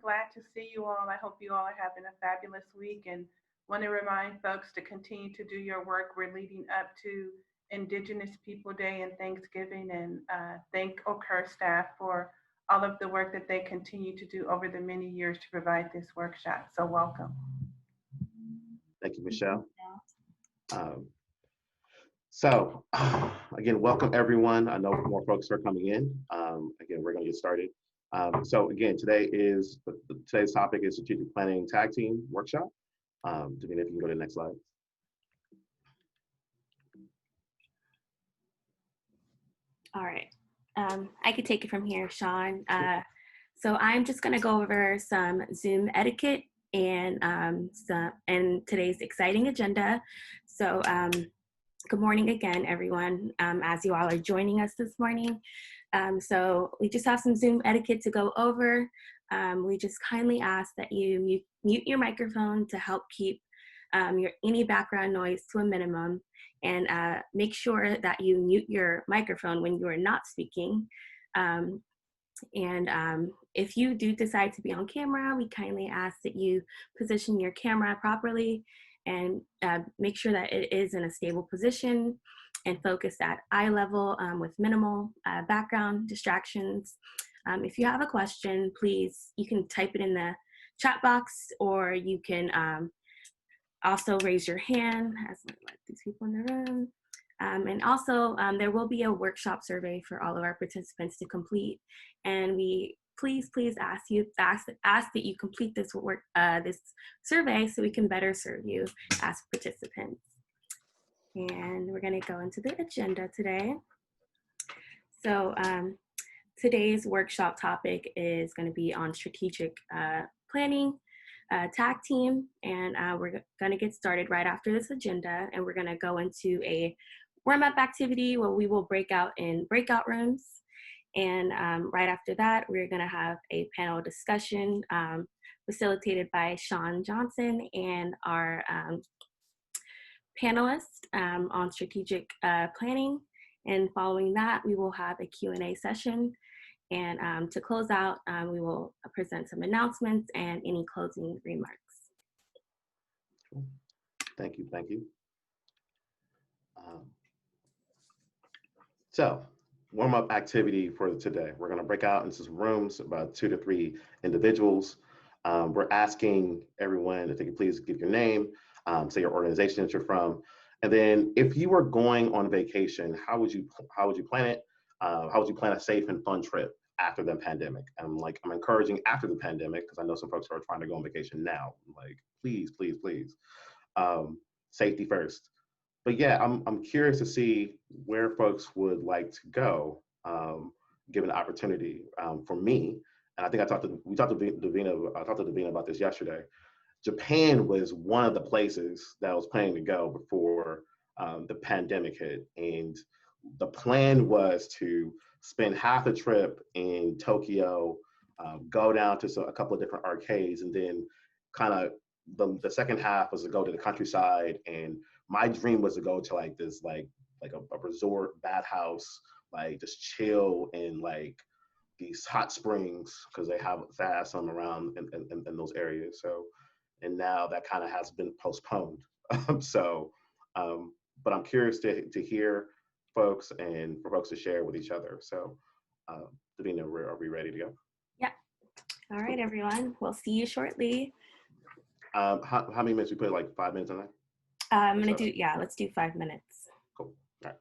glad to see you all. I hope you all are having a fabulous week and want to remind folks to continue to do your work. We're leading up to Indigenous People Day and Thanksgiving, and thank OCUR staff for all of the work that they continue to do over the many years to provide this workshop. So welcome. Thank you, Michelle. So again, welcome everyone. I know more folks are coming in. Again, we're gonna get started. So again, today's topic is Strategic Planning Tag Team Workshop. Davina, if you can go to the next slide. All right, I could take it from here, Sean. So I'm just gonna go over some Zoom etiquette and today's exciting agenda. So good morning again, everyone, as you all are joining us this morning. So we just have some Zoom etiquette to go over. We just kindly ask that you mute your microphone to help keep any background noise to a minimum, and make sure that you mute your microphone when you are not speaking. If you do decide to be on camera, we kindly ask that you position your camera properly and make sure that it is in a stable position and focused at eye level with minimal background distractions. If you have a question, please, you can type it in the chat box, or you can also raise your hand as I let these people in the room. And also, there will be a workshop survey for all of our participants to complete. And we please ask that you complete this this survey so we can better serve you as participants. And we're going to go into the agenda today. So today's workshop topic is going to be on strategic planning, tag team, and we're going to get started right after this agenda, and we're going to go into a warm-up activity where we will break out in breakout rooms. And right after that, we're going to have a panel discussion facilitated by Sean Johnson and our panelists on strategic planning. And following that, we will have a Q&A session. And to close out, we will present some announcements and any closing remarks. Thank you. So, warm-up activity for today. We're going to break out into some rooms, about 2 to 3 individuals. We're asking everyone if they could please give your name, say your organization that you're from, and then if you were going on vacation, how would you plan it? How would you plan a safe and fun trip after the pandemic? And I'm encouraging after the pandemic, because I know some folks are trying to go on vacation now. Like, please. Safety first. But yeah, I'm curious to see where folks would like to go, given the opportunity. For me, and I think I talked to Davina about this yesterday. Japan was one of the places that I was planning to go before the pandemic hit, and the plan was to spend half the trip in Tokyo, go down to a couple of different arcades, and then kind of the second half was to go to the countryside. And my dream was to go to like a resort bathhouse, like just chill in like these hot springs, because they have some around in those areas. So, and now that kind of has been postponed. But I'm curious to hear folks and for folks to share with each other. So, Davina, are we ready to go? Yeah. All right, everyone. We'll see you shortly. How many minutes we put? Like 5 minutes on that? I'm gonna do, yeah, let's do 5 minutes. Cool. All right.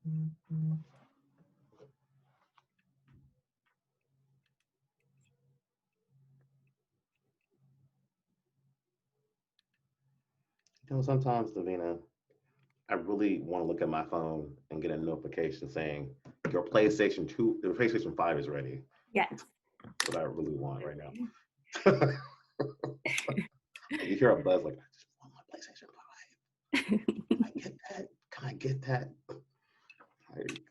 You know, sometimes, Davina, I really want to look at my phone and get a notification saying your PlayStation 2, your PlayStation 5 is ready. Yes. That's what I really want right now. You hear a buzz like, I just want my PlayStation 5. Can I get that? Can I get that? Like,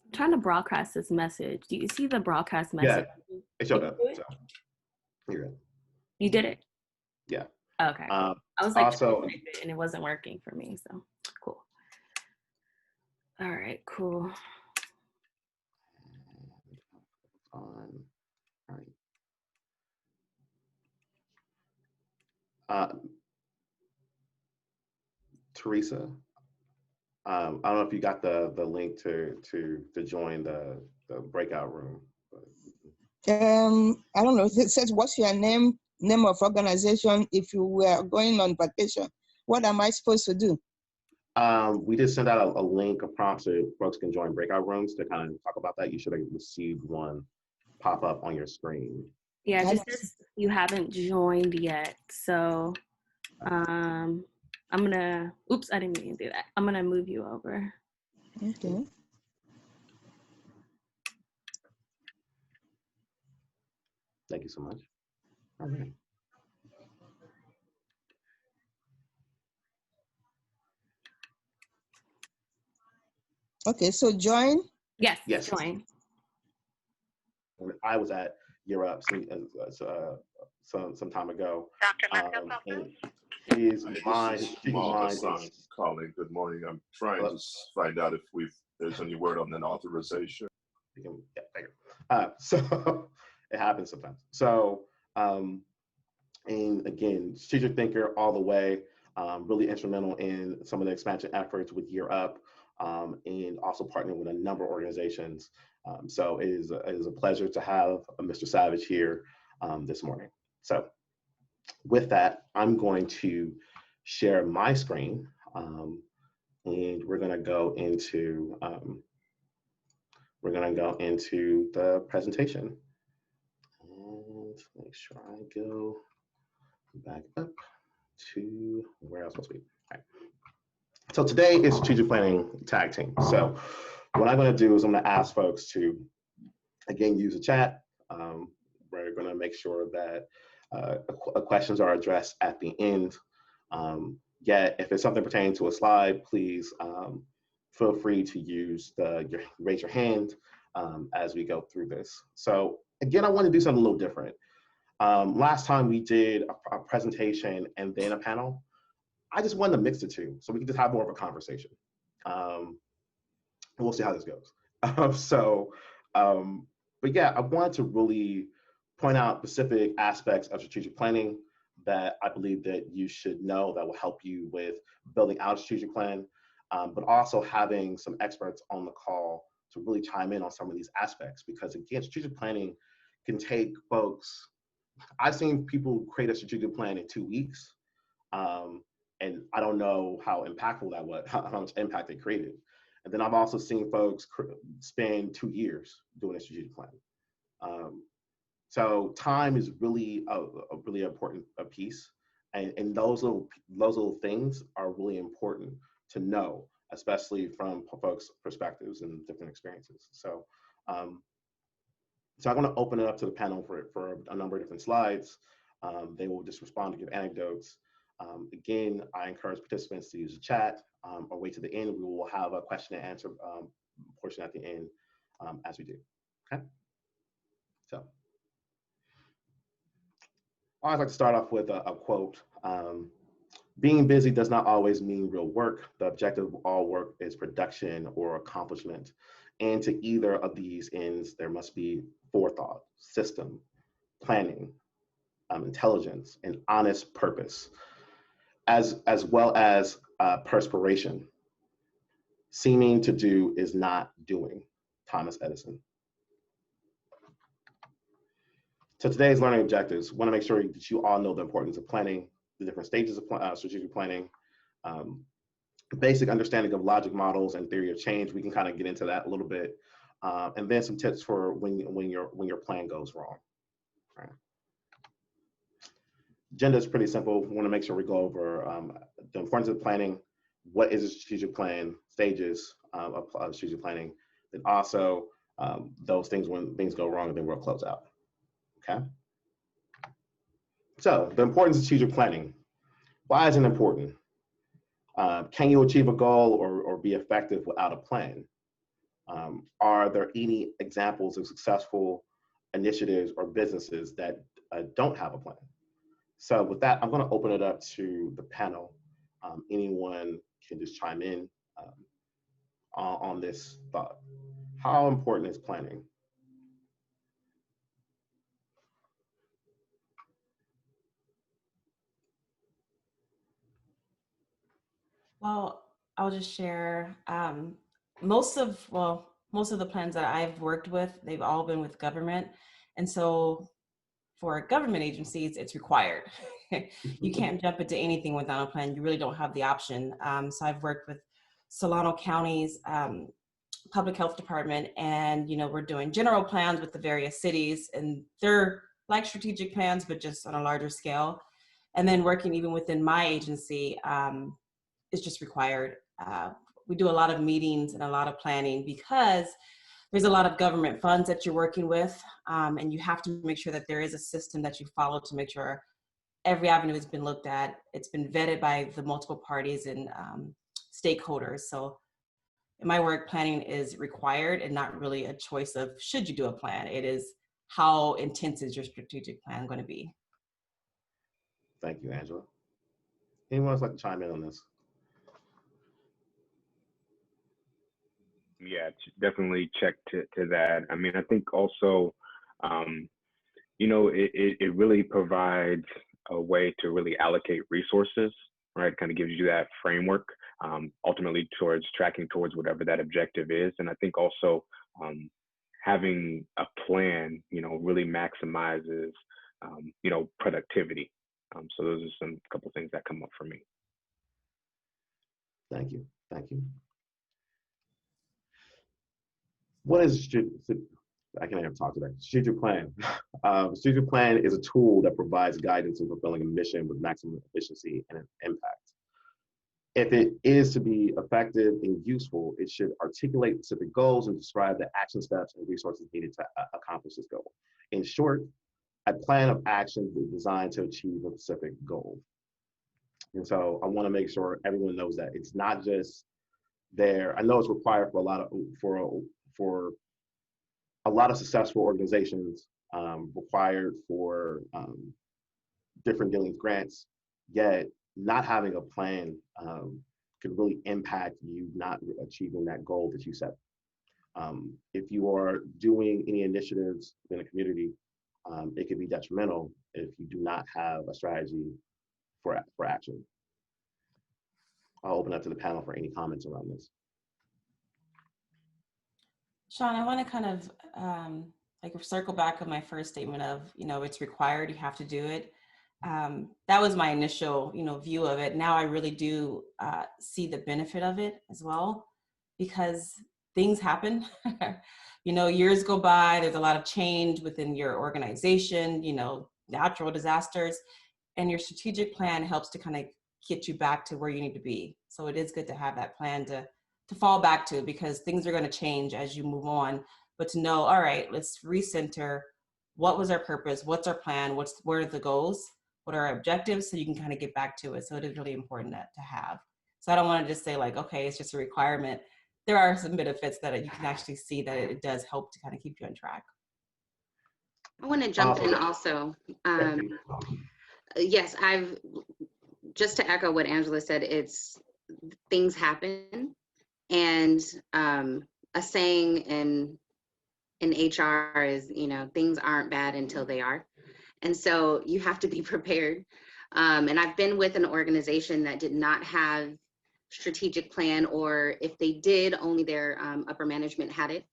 I'm trying to broadcast this message. Do you see the broadcast message? yeah, it showed up. So you're good. You did it? Yeah. Okay. I was like, also, and it wasn't working for me. So cool. All right, cool. All right. Teresa, I don't know if you got the link to join the breakout room. I don't know. It says, what's your name of organization if you were going on vacation? What am I supposed to do? We just sent out a link, a prompt so folks can join breakout rooms to kind of talk about that. You should have received one pop up on your screen. Yeah, just as you haven't joined yet. So I'm gonna, oops, I didn't mean to do that. I'm gonna move you over. Okay. Thank you so much. All right. Okay, so join? Yes, yes. Join. When I was at Europe some time ago. Dr. His mind is calling. Good morning. I'm trying to find out if there's any word on an authorization. So it happens sometimes. So and again, strategic thinker all the way, really instrumental in some of the expansion efforts with Year Up, and also partnering with a number of organizations. So it is a pleasure to have Mr. Savage here this morning. So with that, I'm going to share my screen, and we're going to go into the presentation. And make sure I go back up to where I was supposed to be. All right. So today is strategic planning tag team. So what I'm going to do is I'm going to ask folks to, again, use the chat. We're going to make sure that questions are addressed at the end. Yet, if it's something pertaining to a slide, please feel free to use raise your hand as we go through this. So again, I want to do something a little different. Last time we did a presentation and then a panel. I just wanted to mix the two so we can just have more of a conversation. We'll see how this goes. But yeah, I wanted to really point out specific aspects of strategic planning that I believe that you should know that will help you with building out a strategic plan, but also having some experts on the call to really chime in on some of these aspects, because again, strategic planning can take folks, I've seen people create a strategic plan in 2 weeks, and I don't know how impactful that was, how much impact it created. And then I've also seen folks spend 2 years doing a strategic plan. So time is really a really important piece, and those little things are really important to know, especially from folks' perspectives and different experiences. So, so I'm going to open it up to the panel for a number of different slides. They will just respond to give anecdotes. Again, I encourage participants to use the chat or wait to the end. We will have a question and answer portion at the end as we do. Okay. So I always like to start off with a quote. Being busy does not always mean real work. The objective of all work is production or accomplishment. And to either of these ends, there must be forethought, system, planning, intelligence, and honest purpose, as well as perspiration. Seeming to do is not doing. Thomas Edison. So today's learning objectives, want to make sure that you all know the importance of planning, the different stages of strategic planning, basic understanding of logic models and theory of change. We can kind of get into that a little bit. And then some tips for when your plan goes wrong. Right. Agenda is pretty simple. We want to make sure we go over the importance of planning, what is a strategic plan, stages of strategic planning, then also those things when things go wrong, and then we'll close out. Okay. So the importance of strategic planning. Why is it important? Can you achieve a goal or be effective without a plan? Are there any examples of successful initiatives or businesses that don't have a plan? So with that, I'm going to open it up to the panel. Anyone can just chime in on this thought. How important is planning? Well, I'll just share. Most of the plans that I've worked with, they've all been with government. And so for government agencies, it's required. You can't jump into anything without a plan. You really don't have the option. So I've worked with Solano County's public health department, and we're doing general plans with the various cities, and they're like strategic plans, but just on a larger scale. And then working even within my agency, is just required. We do a lot of meetings and a lot of planning because there's a lot of government funds that you're working with, and you have to make sure that there is a system that you follow to make sure every avenue has been looked at. It's been vetted by the multiple parties and stakeholders. So in my work, planning is required and not really a choice of should you do a plan. It is how intense is your strategic plan going to be. Thank you, Angela. Anyone else like to chime in on this? Yeah, definitely check to that. I mean, I think also, it really provides a way to really allocate resources, right? Kind of gives you that framework, ultimately towards tracking towards whatever that objective is. And I think also having a plan, really maximizes, productivity. So those are some couple things that come up for me. Thank you. Thank you. What is I can't even talk today. Strategic plan. Strategic plan is a tool that provides guidance in fulfilling a mission with maximum efficiency and impact. If it is to be effective and useful, it should articulate specific goals and describe the action steps and resources needed to accomplish this goal. In short, a plan of action is designed to achieve a specific goal. And so I want to make sure everyone knows that it's not just there. I know it's required for a lot of successful organizations, required for different dealings grants, yet not having a plan could really impact you not achieving that goal that you set. If you are doing any initiatives in a community, it could be detrimental if you do not have a strategy for action. I'll open up to the panel for any comments around this. Sean, I want to kind of circle back on my first statement of, it's required, you have to do it. That was my initial, view of it. Now I really do see the benefit of it as well, because things happen. Years go by, there's a lot of change within your organization, natural disasters, and your strategic plan helps to kind of get you back to where you need to be. So it is good to have that plan to fall back to, because things are going to change as you move on, but to know, all right, let's recenter. What was our purpose? What's our plan? What are the goals? What are our objectives? So you can kind of get back to it. So it is really important to have. So I don't want to just say like, okay, it's just a requirement. There are some benefits that you can actually see that it does help to kind of keep you on track. I want to jump in also. Yes, just to echo what Angela said, it's things happen. And a saying in HR is, things aren't bad until they are. And so you have to be prepared. And I've been with an organization that did not have strategic plan, or if they did, only their upper management had it.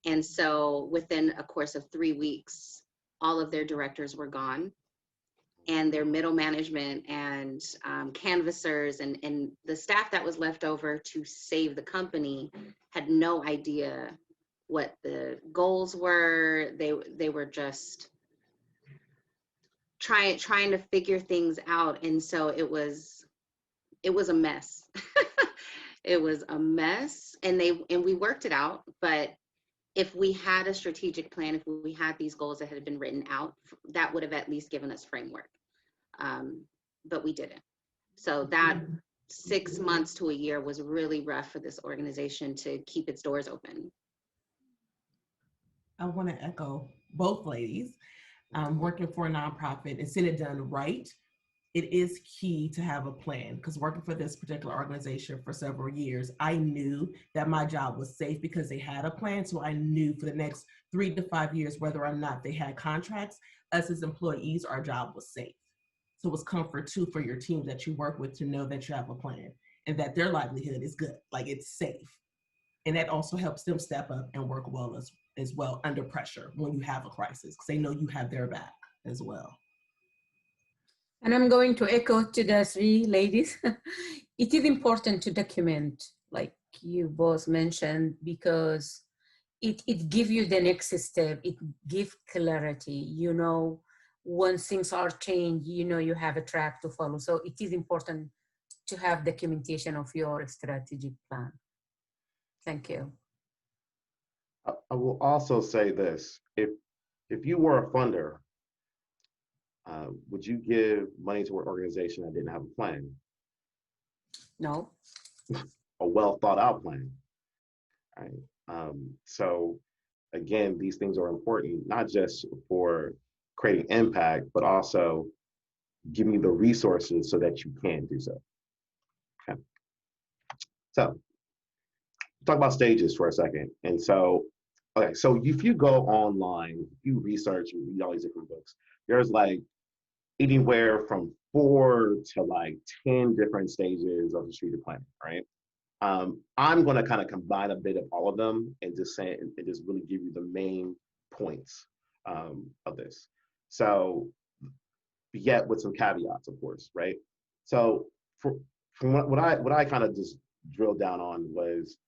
And so within a course of 3 weeks, all of their directors were gone. and their middle management and canvassers and the staff that was left over to save the company had no idea what the goals were. They were just trying to figure things out. And so it was a mess. It was a mess, and we worked it out. But if we had a strategic plan, if we had these goals that had been written out, that would have at least given us framework. But we didn't. So that 6 months to a year was really rough for this organization to keep its doors open. I want to echo both ladies. Working for a nonprofit and seeing it done right, it is key to have a plan, because working for this particular organization for several years, I knew that my job was safe because they had a plan. So I knew for the next 3 to 5 years, whether or not they had contracts, us as employees, our job was safe. So it was comfort too for your team that you work with to know that you have a plan and that their livelihood is good, like it's safe. And that also helps them step up and work well as well under pressure when you have a crisis, because they know you have their back as well. And I'm going to echo to the 3 ladies. It is important to document, like you both mentioned, because it gives you the next step. It gives clarity. You know, when things are changed, you know you have a track to follow. So it is important to have documentation of your strategic plan. Thank you. I will also say this: if you were a funder, would you give money to an organization that didn't have a plan? No. A well thought out plan, right? So again, these things are important, not just for creating impact, but also giving you the resources so that you can do so. Okay. So talk about stages for a second. And so, okay, so if you go online, you research, you read all these different books, there's like anywhere from 4 to like 10 different stages of the strategic planning, right? I'm going to kind of combine a bit of all of them and just say, and just really give you the main points of this. So, yet with some caveats, of course, right? So, from what I kind of just drilled down on was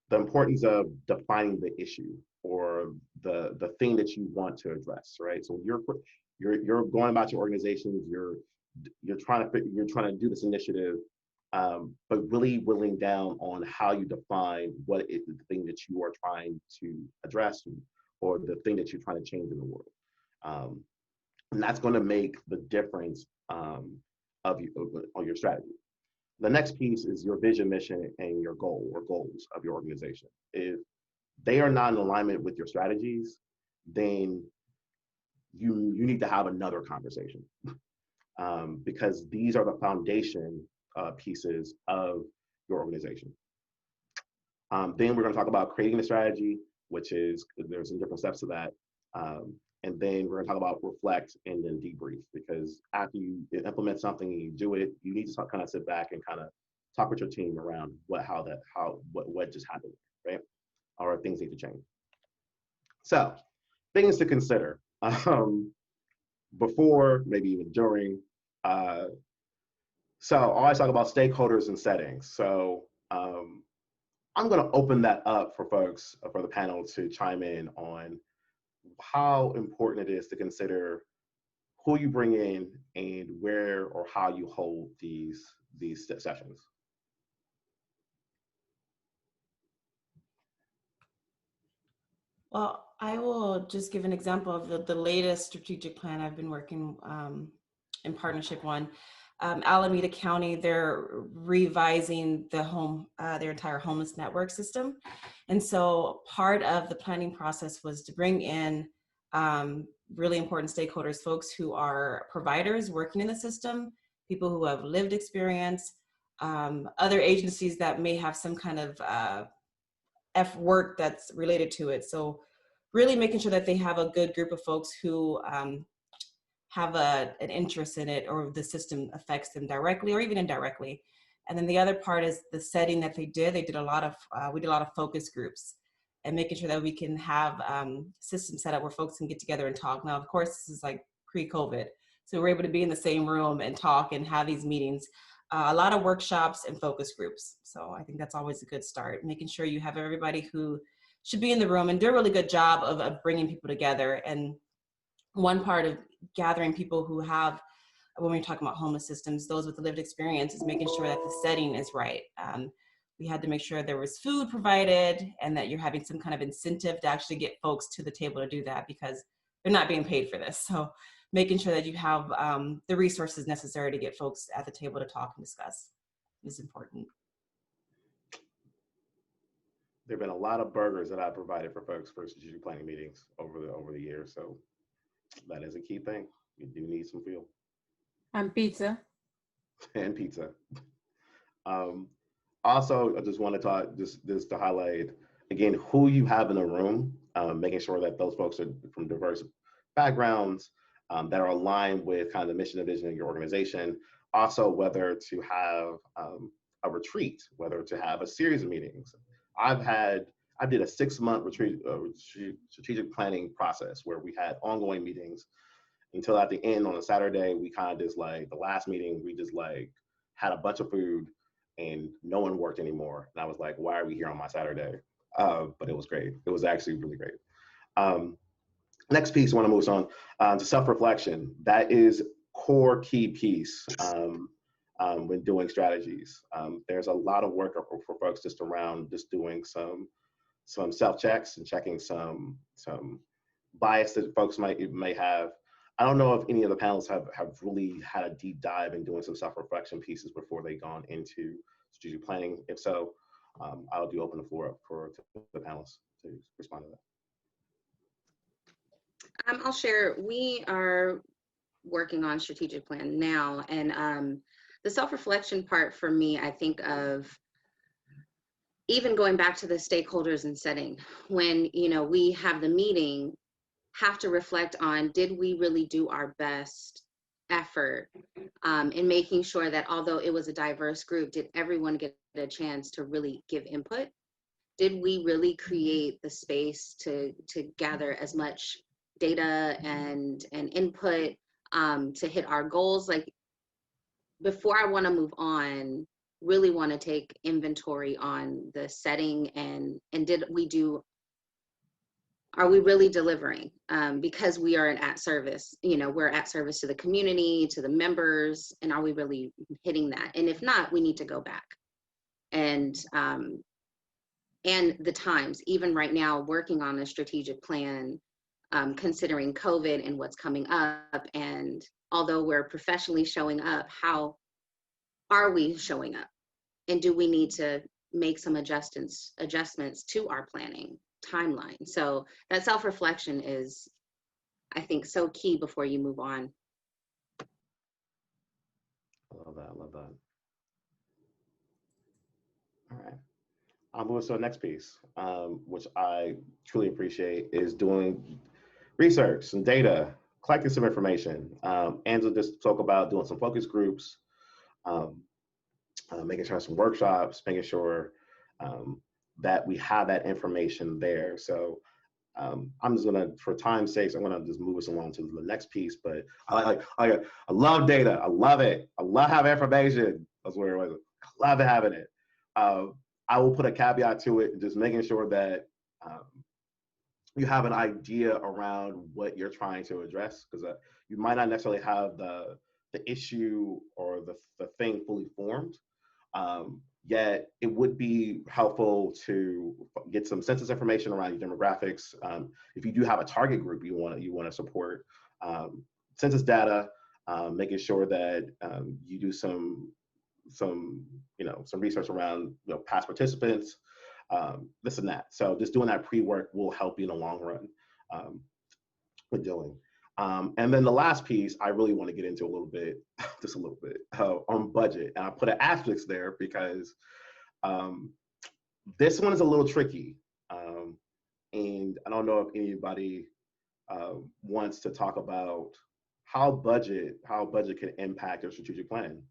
the importance of defining the issue or the thing that you want to address, right? So you're going about your organizations, you're trying to do this initiative, but really drilling down on how you define what is the thing that you are trying to address or the thing that you're trying to change in the world. And that's going to make the difference on your strategy. The next piece is your vision, mission, and your goal or goals of your organization. If they are not in alignment with your strategies, then you need to have another conversation because these are the foundation pieces of your organization. Then we're going to talk about creating the strategy, which is, there's some different steps to that. And then we're going to talk about reflect and then debrief, because after you implement something and you do it, you need to kind of sit back and kind of talk with your team around what just happened, right? Or things need to change. So things to consider before, maybe even during. So I always talk about stakeholders and settings. So I'm going to open that up for folks, for the panel to chime in on how important it is to consider who you bring in and where or how you hold these sessions. Well, I will just give an example of the latest strategic plan I've been working in partnership on. Alameda County, they're revising their entire homeless network system. And so part of the planning process was to bring in really important stakeholders, folks who are providers working in the system, people who have lived experience, other agencies that may have some kind of work that's related to it. So really making sure that they have a good group of folks who have an interest in it, or the system affects them directly or even indirectly. And then the other part is the setting that they did. We did a lot of focus groups and making sure that we can have systems set up where folks can get together and talk. Now, of course, this is like pre-COVID. So we're able to be in the same room and talk and have these meetings. A lot of workshops and focus groups. So I think that's always a good start, making sure you have everybody who should be in the room and do a really good job of bringing people together. And one part of gathering people who have, when we're talking about homeless systems, those with the lived experience, is making sure that the setting is right. We had to make sure there was food provided and that you're having some kind of incentive to actually get folks to the table to do that, because they're not being paid for this. So making sure that you have the resources necessary to get folks at the table to talk and discuss is important. There have been a lot of burgers that I provided for folks for strategic planning meetings over the years. So that is a key thing. You do need some fuel. And pizza. And pizza. Also, I just want to talk, just to highlight, again, who you have in the room, making sure that those folks are from diverse backgrounds, that are aligned with kind of the mission and vision of your organization. Also, whether to have a retreat, whether to have a series of meetings. I did a 6-month retreat, strategic planning process where we had ongoing meetings until at the end on a Saturday, we kind of just like, the last meeting, we just like had a bunch of food and no one worked anymore. And I was like, why are we here on my Saturday? But it was great. It was actually really great. Next piece, I want to move on to self-reflection. That is core key piece when doing strategies. There's a lot of work for folks just around just doing some self-checks and checking some bias that folks may have. I don't know if any of the panelists have really had a deep dive in doing some self-reflection pieces before they've gone into strategic planning. If so, I'll open the floor up for the panelists to respond to that. I'll share. We are working on strategic plan now, and the self-reflection part for me, I think of even going back to the stakeholders and setting. When we have the meeting, have to reflect on, did we really do our best effort in making sure that although it was a diverse group, did everyone get a chance to really give input? Did we really create the space to gather as much data and input to hit our goals? Like, before I want to move on, really want to take inventory on the setting and are we really delivering? Because we are at service, we're at service to the community, to the members, and are we really hitting that? And if not, we need to go back. And the times, even right now, working on a strategic plan, considering COVID and what's coming up, and although we're professionally showing up, how are we showing up? And do we need to make some adjustments to our planning timeline? So that self-reflection is, I think, so key before you move on. I love that. All right. I'll move to the next piece, which I truly appreciate, is doing research, some data, collecting some information. Angela just spoke about doing some focus groups, making sure some workshops, making sure that we have that information there. So I'm just gonna, for time's sake, I'm gonna just move us along to the next piece. But I love data. I love it. I love having information. That's where it was. I love having it. I will put a caveat to it, just making sure that you have an idea around what you're trying to address, because you might not necessarily have the issue or the thing fully formed. Yet it would be helpful to get some census information around your demographics. If you do have a target group you want to support, census data, making sure that you do some research around past participants, this and that. So just doing that pre-work will help you in the long run with doing. And then the last piece I really want to get into just a little bit on budget. And I put an asterisk there because this one is a little tricky. And I don't know if anybody wants to talk about how budget can impact your strategic plan.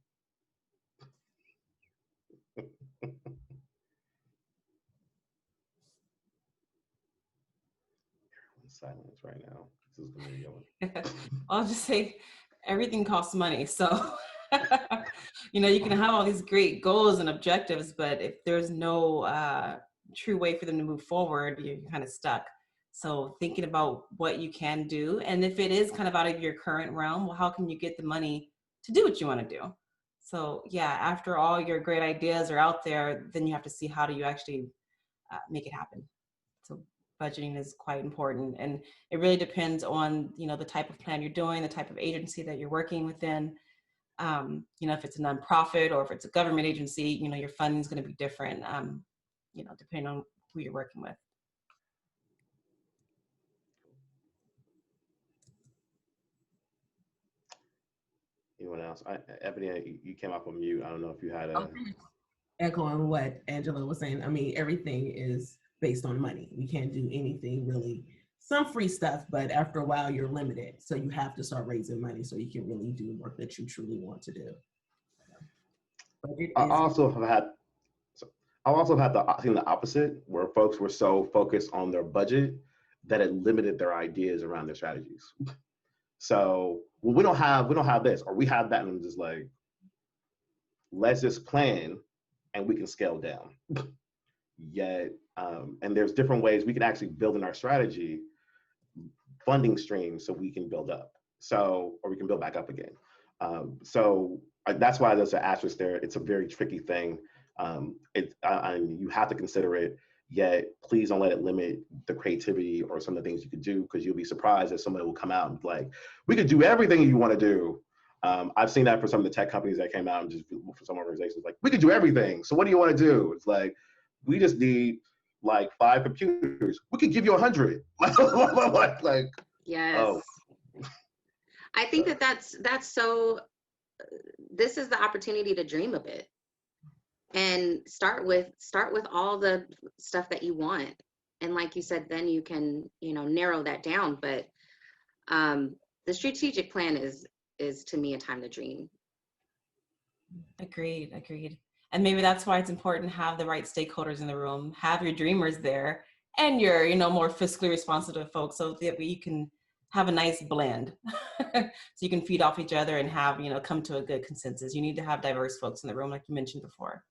Silence right now. This is gonna be going. I'll just say, everything costs money. So, you know, you can have all these great goals and objectives, but if there's no true way for them to move forward, you're kind of stuck. So thinking about what you can do, and if it is kind of out of your current realm, well, how can you get the money to do what you want to do? So yeah, after all your great ideas are out there, then you have to see how do you actually make it happen. So budgeting is quite important, and it really depends on, you know, the type of plan you're doing, the type of agency that you're working within. You know, if it's a nonprofit or if it's a government agency, you know, your funding is going to be different, you know, depending on who you're working with. Anyone else? Ebony, you came off on mute. I don't know if you had a. Echoing what Angela was saying, I mean, everything is based on money. We can't do anything really, some free stuff, but after a while you're limited. So you have to start raising money so you can really do work that you truly want to do. I also have had the opposite, where folks were so focused on their budget that it limited their ideas around their strategies. So, well, we don't have this, or we have that, and I'm just like, let's just plan and we can scale down. Yet, and there's different ways we can actually build in our strategy funding streams so we can build up. So, or we can build back up again. That's why there's an asterisk there. It's a very tricky thing. You have to consider it, yet please don't let it limit the creativity or some of the things you could do, because you'll be surprised that somebody will come out and be like, we could do everything you want to do. I've seen that for some of the tech companies that came out, and just for some organizations, like, we could do everything. So what do you want to do? It's like, we just need like 5 computers. We could give you 100. like, Yes. Oh. I think that's so, this is the opportunity to dream a bit and start with all the stuff that you want. And like you said, then you can, you know, narrow that down. But the strategic plan is to me a time to dream. Agreed. And maybe that's why it's important to have the right stakeholders in the room, have your dreamers there, and your, you know, more fiscally responsible folks, so that you can have a nice blend. So you can feed off each other and have, you know, come to a good consensus. You need to have diverse folks in the room, like you mentioned before.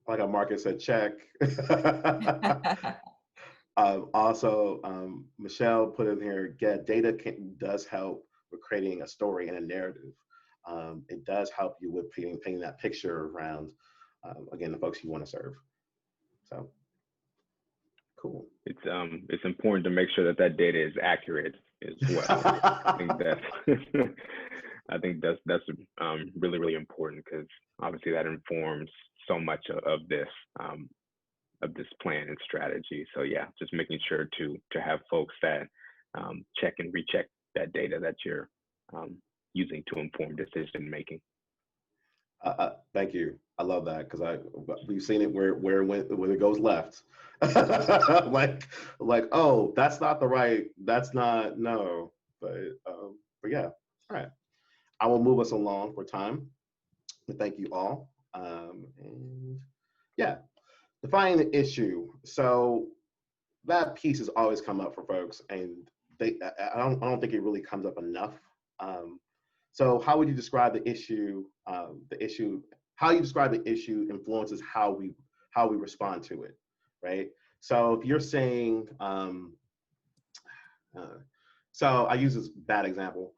Like Marcus said, check. Also, Michelle put in here, data does help with creating a story and a narrative. It does help you with painting that picture around, again, the folks you want to serve. So, cool. It's important to make sure that data is accurate as well. I think that's really, really important, because obviously that informs so much of this plan and strategy. So yeah, just making sure to have folks that check and recheck that data that you're using to inform decision making. Thank you. I love that, because we've seen it where it goes left. like, oh, that's not the right. That's not, no. But yeah. All right. I will move us along for time. But thank you all. And yeah, defying the issue. So that piece has always come up for folks, and I don't think it really comes up enough. So how would you describe the issue? How you describe the issue influences how we respond to it, right? So if you're saying, so I use this bad example.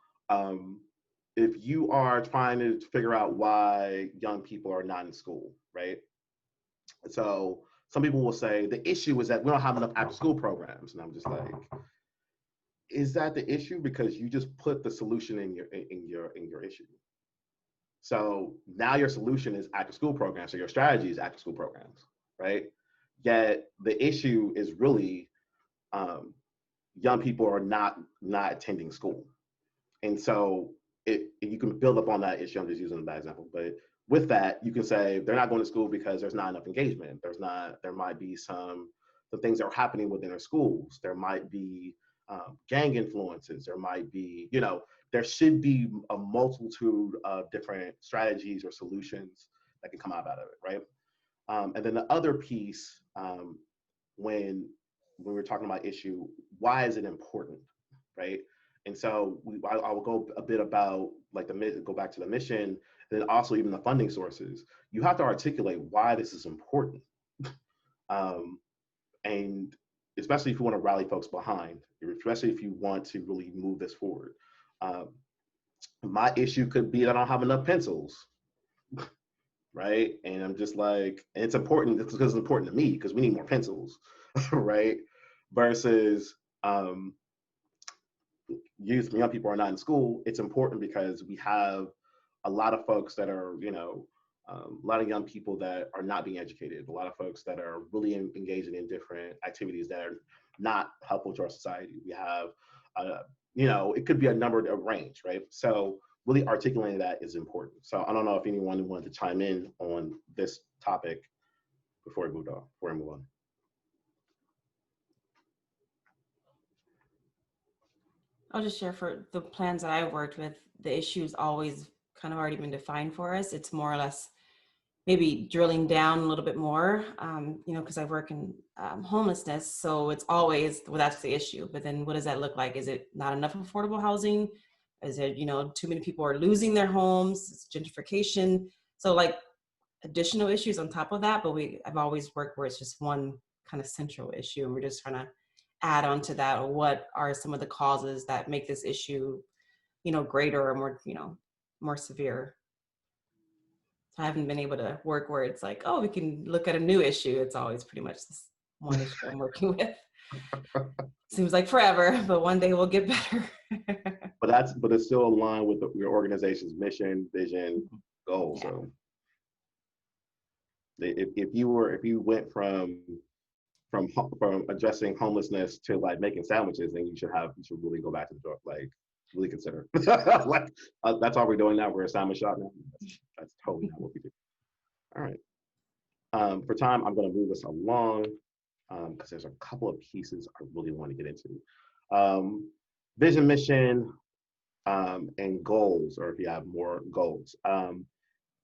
If you are trying to figure out why young people are not in school, right? So some people will say the issue is that we don't have enough after school programs, and I'm just like, is that the issue? Because you just put the solution in your issue. So now your solution is after school programs. So your strategy is after school programs, right? Yet the issue is really young people are not attending school, and so you can build up on that issue. I'm just using a bad example, but with that, you can say they're not going to school because there's not enough engagement. There might be some things that are happening within their schools. There might be gang influences. There might be, there should be a multitude of different strategies or solutions that can come out of it, right? And then the other piece, when we're talking about issue, why is it important, right? And so I will go a bit about like go back to the mission, and then also even the funding sources. You have to articulate why this is important. And especially if you want to rally folks behind, especially if you want to really move this forward. My issue could be that I don't have enough pencils, right? And I'm just like, and it's important because it's important to me because we need more pencils, right? Versus youth, young people are not in school. It's important because we have a lot of folks that are, a lot of young people that are not being educated, a lot of folks that are really engaging in different activities that are not helpful to our society. We have, it could be a number of range, right? So really articulating that is important. So I don't know if anyone wanted to chime in on this topic before we move on. I'll just share for the plans that I worked with, the issue's always kind of already been defined for us. It's more or less maybe drilling down a little bit more, because I work in homelessness. So it's always, well, that's the issue. But then what does that look like? Is it not enough affordable housing? Is it, too many people are losing their homes? It's gentrification. So like additional issues on top of that, but I've always worked where it's just one kind of central issue. And we're just trying to add on to that, or what are some of the causes that make this issue, greater or more, more severe. So I haven't been able to work where it's like, oh, we can look at a new issue. It's always pretty much this one issue I'm working with. Seems like forever, but one day we'll get better. but it's still aligned with your organization's mission, vision, goals. Yeah. So if you went from addressing homelessness to like making sandwiches, then you should really go back to the door, like really consider. Like that's all we're doing now. We're a sandwich shop now. That's totally not what we do. All right. For time, I'm going to move us along because there's a couple of pieces I really want to get into. Vision, mission, and goals, or if you have more goals.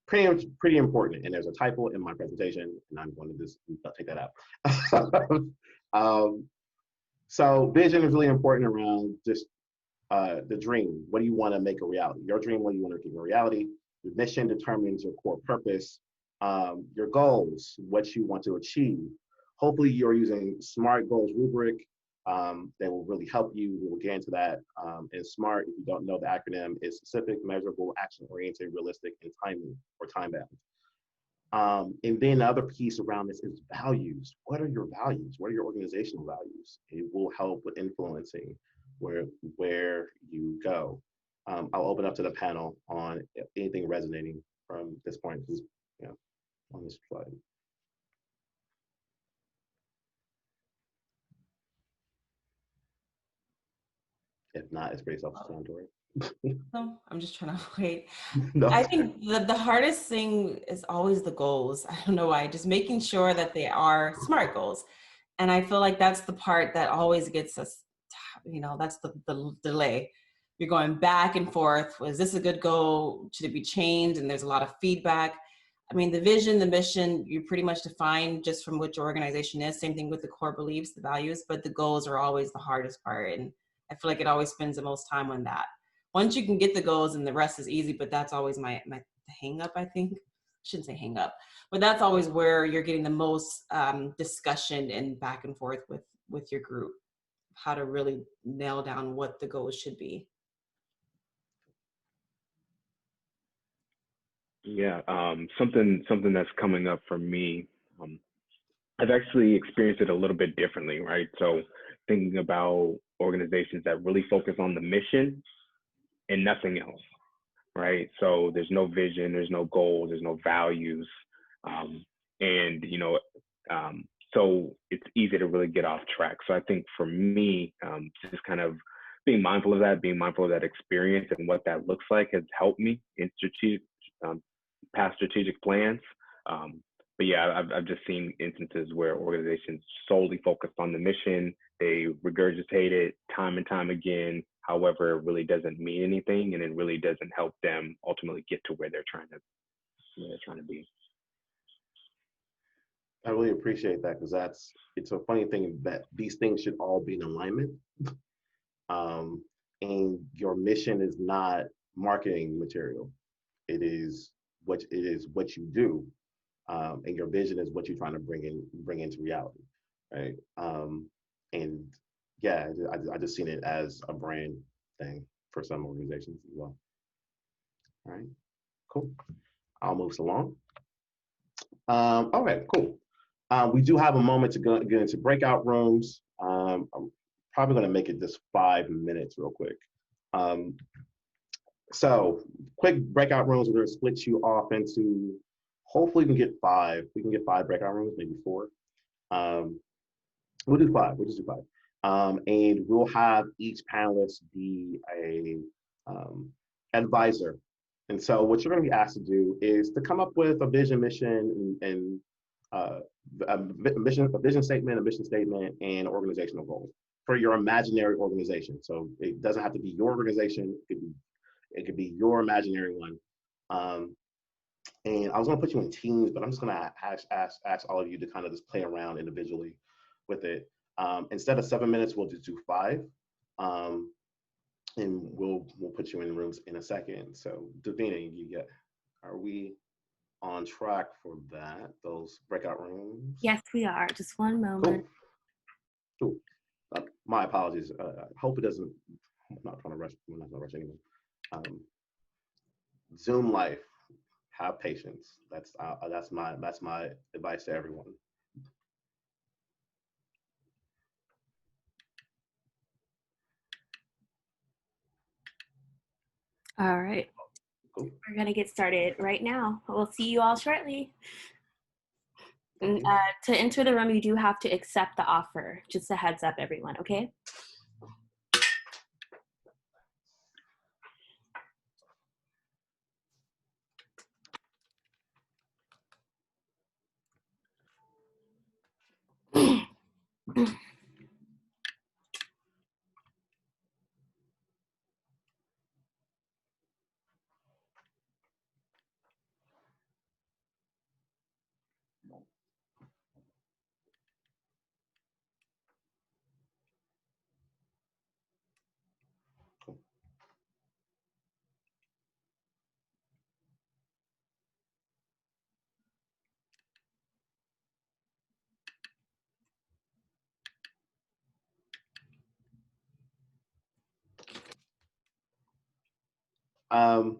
Pretty important, and there's a typo in my presentation, and I'm going to just take that out. So vision is really important around just the dream. What do you want to make a reality? Your dream, what do you want to make a reality? Your mission determines your core purpose. Your goals, what you want to achieve. Hopefully you're using SMART goals rubric that will really help you. We'll get into that. And SMART, if you don't know the acronym, is specific, measurable, action-oriented, realistic, and timely or time-bound. And then the other piece around this is values. What are your values? What are your organizational values? It will help with influencing where you go. I'll open up to the panel on anything resonating from this point, on this slide. If not, it's pretty self-explanatory. No, I'm just trying to wait. No. I think the hardest thing is always the goals. I don't know why, just making sure that they are SMART goals. And I feel like that's the part that always gets us, that's the delay. You're going back and forth. Was this a good goal? Should it be changed? And there's a lot of feedback. I mean, the vision, the mission, you pretty much define just from what your organization is. Same thing with the core beliefs, the values, but the goals are always the hardest part. And I feel like it always spends the most time on that. Once you can get the goals and the rest is easy, but that's always my hang up, I think. I shouldn't say hang up, but that's always where you're getting the most discussion and back and forth with your group, how to really nail down what the goals should be. Yeah, something that's coming up for me. I've actually experienced it a little bit differently, right? So thinking about organizations that really focus on the mission and nothing else, right? So there's no vision, there's no goals, there's no values. So it's easy to really get off track. So I think for me, just kind of being mindful of that experience and what that looks like has helped me in past strategic plans. But yeah, I've just seen instances where organizations solely focus on the mission. They regurgitate it time and time again. However, it really doesn't mean anything, and it really doesn't help them ultimately get to where they're trying to be. I really appreciate that, because it's a funny thing that these things should all be in alignment. and your mission is not marketing material. It is what you do, and your vision is what you're trying to bring into reality, right? And yeah, I just seen it as a brand thing for some organizations as well. All right, cool. I'll move us along. All right, cool. We do have a moment to get into breakout rooms. I'm probably going to make it just 5 minutes real quick. So quick breakout rooms, we're going to split you off into, hopefully we can get 5. We can get 5 breakout rooms, maybe 4. We'll do 5, we'll just do 5. And we'll have each panelist be a advisor. And so what you're going to be asked to do is to come up with a vision, mission, and a vision statement, a mission statement, and organizational goals for your imaginary organization. So it doesn't have to be your organization. It could be your imaginary one. And I was going to put you in teams, but I'm just going to ask all of you to kind of just play around individually with it. Instead of 7 minutes, we'll just do 5. And we'll put you in rooms in a second. So Davina, are we on track for that? Those breakout rooms? Yes, we are. Just one moment. Cool. My apologies. I hope it doesn't. I'm not trying to rush. I'm not going to rush anyone. Zoom life. Have patience. That's my advice to everyone. All right. Cool. We're going to get started right now. We'll see you all shortly. And, to enter the room, you do have to accept the offer. Just a heads up, everyone, okay? All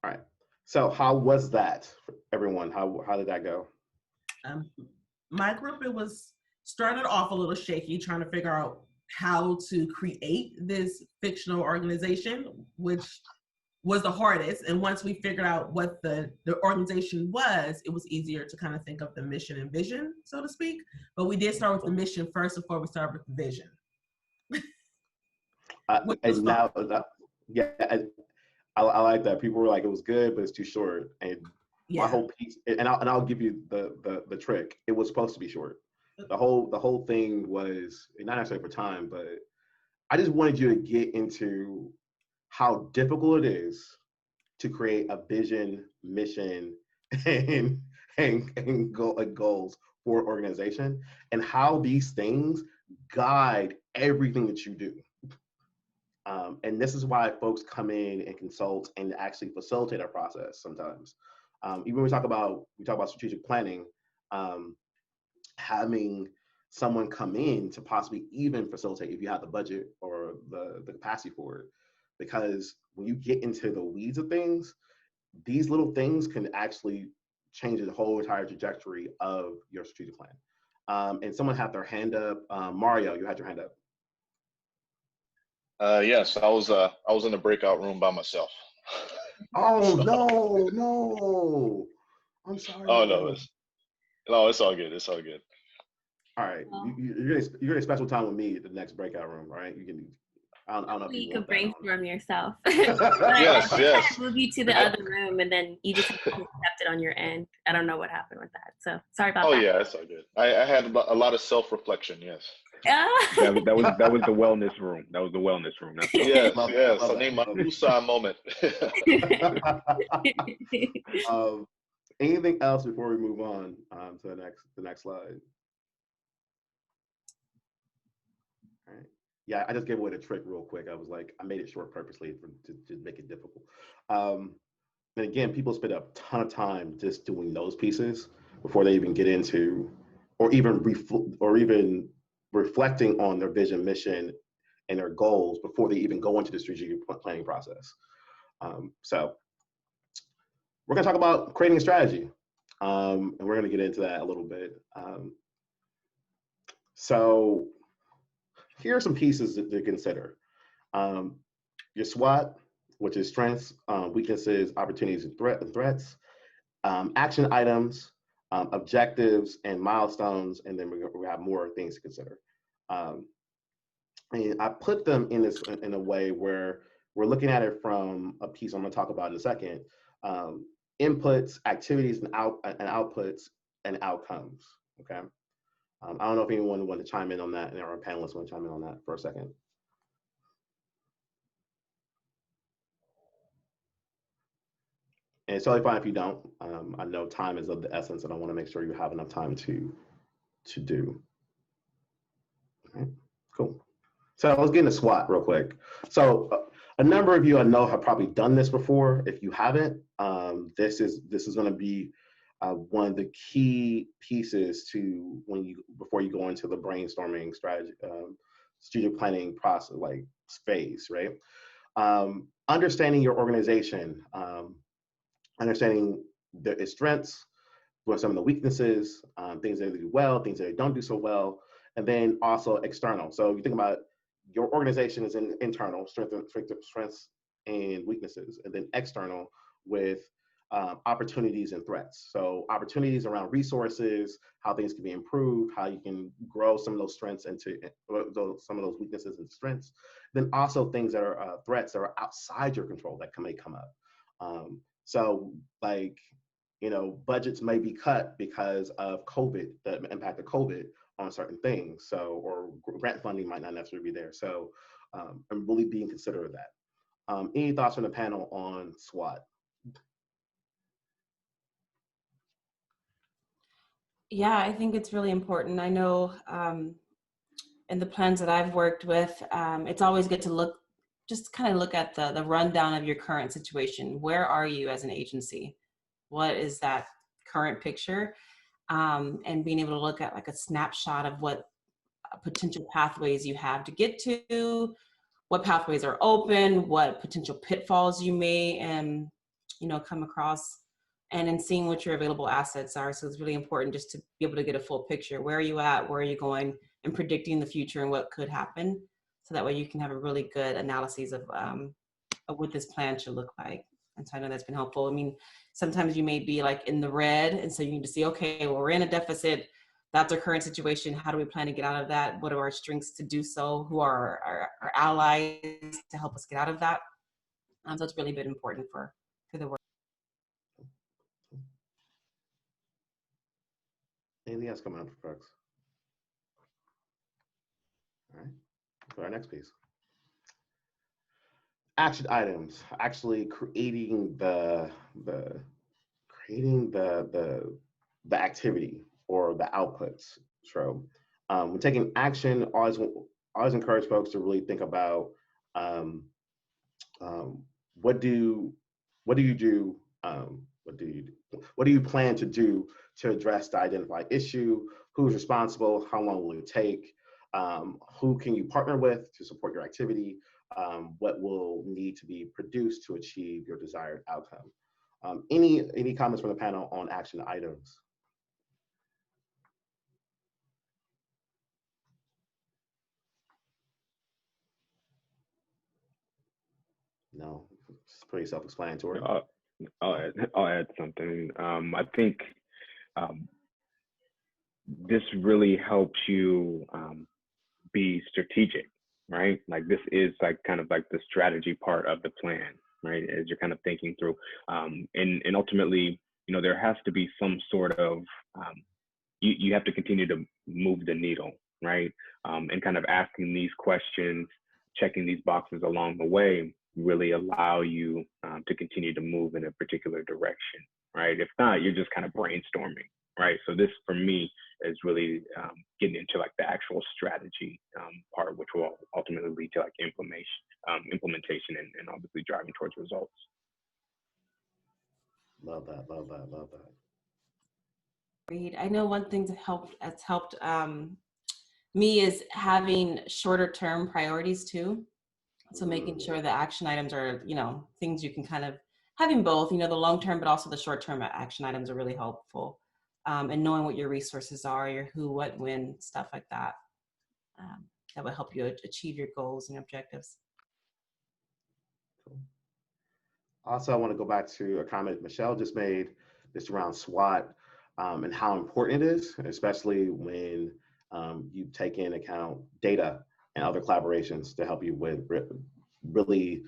right. So how was that for everyone? How did that go? My group, it was started off a little shaky, trying to figure out how to create this fictional organization, which was the hardest. And once we figured out what the organization was, it was easier to kind of think of the mission and vision, so to speak. But we did start with the mission first before we started with the vision. And now, yeah, I like that. People were like, it was good, but it's too short. And yeah. My whole piece, and I'll give you the trick. It was supposed to be short. The whole thing was not necessarily for time, but I just wanted you to get into how difficult it is to create a vision, mission, and goals for an organization, and how these things guide everything that you do. And this is why folks come in and consult and actually facilitate our process sometimes. Even when we talk about strategic planning, having someone come in to possibly even facilitate if you have the budget or the capacity for it. Because when you get into the weeds of things, these little things can actually change the whole entire trajectory of your strategic plan. And someone had their hand up. Mario, you had your hand up. Yes, I was in the breakout room by myself. Oh, so. no. I'm sorry. Oh, no, it's all good. It's all good. All right, you're gonna special time with me at the next breakout room, right? You can. I don't know if you can brainstorm yourself. Yes. Move you to the other room, and then you just have to accept it on your end. I don't know what happened with that, so sorry about that. Oh yeah, it's all good. I had a lot of self-reflection. Yes. that was the wellness room. That was the wellness room. Yes. I named my Musa moment. Anything else before we move on to the next slide? All right. Yeah, I just gave away the trick real quick. I was like, I made it short purposely to make it difficult. And again, people spend a ton of time just doing those pieces before they even get into, or even reflecting on their vision, mission, and their goals before they even go into the strategic planning process. So we're going to talk about creating a strategy, and we're going to get into that a little bit. So here are some pieces to consider. Your SWOT, which is strengths, weaknesses, opportunities, and threats, action items, objectives, and milestones, and then we have more things to consider. And I put them in a way where we're looking at it from a piece I'm going to talk about in a second. Inputs, activities, and outputs, and outcomes. Okay. I don't know if anyone want to chime in on that, and our panelists want to chime in on that for a second. And it's totally fine if you don't. I know time is of the essence, and I want to make sure you have enough time to do. Okay, cool. So let's get into SWOT real quick. So a number of you I know have probably done this before. If you haven't, this is going to be one of the key pieces to before you go into the brainstorming strategy, strategic planning process, like phase, right? Understanding your organization, understanding its strengths, what are some of the weaknesses, things that they do well, things that they don't do so well, and then also external. So you think about your organization is internal, strengths and weaknesses, and then external with opportunities and threats. So opportunities around resources, how things can be improved, how you can grow some of those strengths into some of those weaknesses and strengths. Then also things that are threats that are outside your control that may come up. So like, budgets may be cut because of COVID, the impact of COVID on certain things. So, or grant funding might not necessarily be there. So I'm really being considerate of that. Any thoughts from the panel on SWOT? Yeah, I think it's really important. I know in the plans that I've worked with, it's always good to look at the rundown of your current situation. Where are you as an agency? What is that current picture? And being able to look at like a snapshot of what potential pathways you have to get to, what pathways are open, what potential pitfalls you may come across, and in seeing what your available assets are. So it's really important just to be able to get a full picture. Where are you at? Where are you going? And predicting the future and what could happen. So that way you can have a really good analysis of what this plan should look like. And so I know that's been helpful. I mean, sometimes you may be like in the red, and so you need to see, okay, well, we're in a deficit. That's our current situation. How do we plan to get out of that? What are our strengths to do so? Who are our allies to help us get out of that? So it's really been important for the work. Anything else coming up for folks? All right, for our next piece. Action items, actually creating the activity or the outputs. So when taking action, always encourage folks to really think about what do you plan to do to address the identified issue? Who's responsible? How long will it take? Who can you partner with to support your activity? What will need to be produced to achieve your desired outcome? Any comments from the panel on action items? No, it's pretty self-explanatory. I'll add something. I think this really helps you be strategic, right? Like this is like kind of like the strategy part of the plan, right? As you're kind of thinking through, and ultimately, there has to be some sort of you have to continue to move the needle, right? And kind of asking these questions, checking these boxes along the way really allow you to continue to move in a particular direction, right? If not, you're just kind of brainstorming, right? So this, for me, is really getting into like the actual strategy part, which will ultimately lead to like implementation and obviously driving towards results. Love that, love that, love that. I know one thing that's helped me is having shorter term priorities too. So making sure the action items are, you know, things you can kind of, having both, you know, the long term, but also the short term action items are really helpful. And knowing what your resources are, your who, what, when, stuff like that. That will help you achieve your goals and objectives. Cool. Also, I want to go back to a comment Michelle just made, just around SWOT and how important it is, especially when you take into account data and other collaborations to help you with really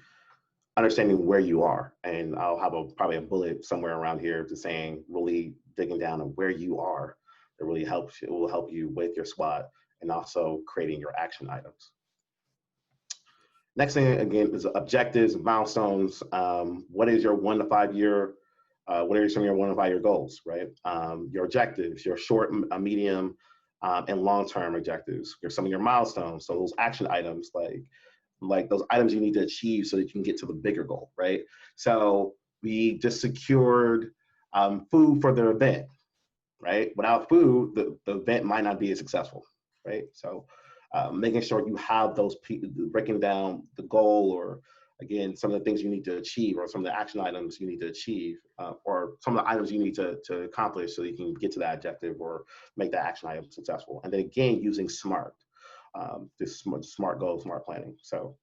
understanding where you are. And I'll have probably a bullet somewhere around here to saying really digging down on where you are. It really helps. It will help you with your SWOT and also creating your action items. Next thing, again, is objectives, milestones. What is your 1 to 5 year, what are some of your 1 to 5 year goals, right? Your objectives, your short, medium, and long-term objectives. Some of your milestones, so those action items, like those items you need to achieve so that you can get to the bigger goal, right? So we just secured food for the event, right? Without food, the event might not be as successful, right? So making sure you have those, breaking down the goal, or again, some of the things you need to achieve, or some of the action items you need to achieve, or some of the items you need to accomplish so you can get to that objective or make that action item successful. And then again, using SMART, this SMART goal, SMART planning. So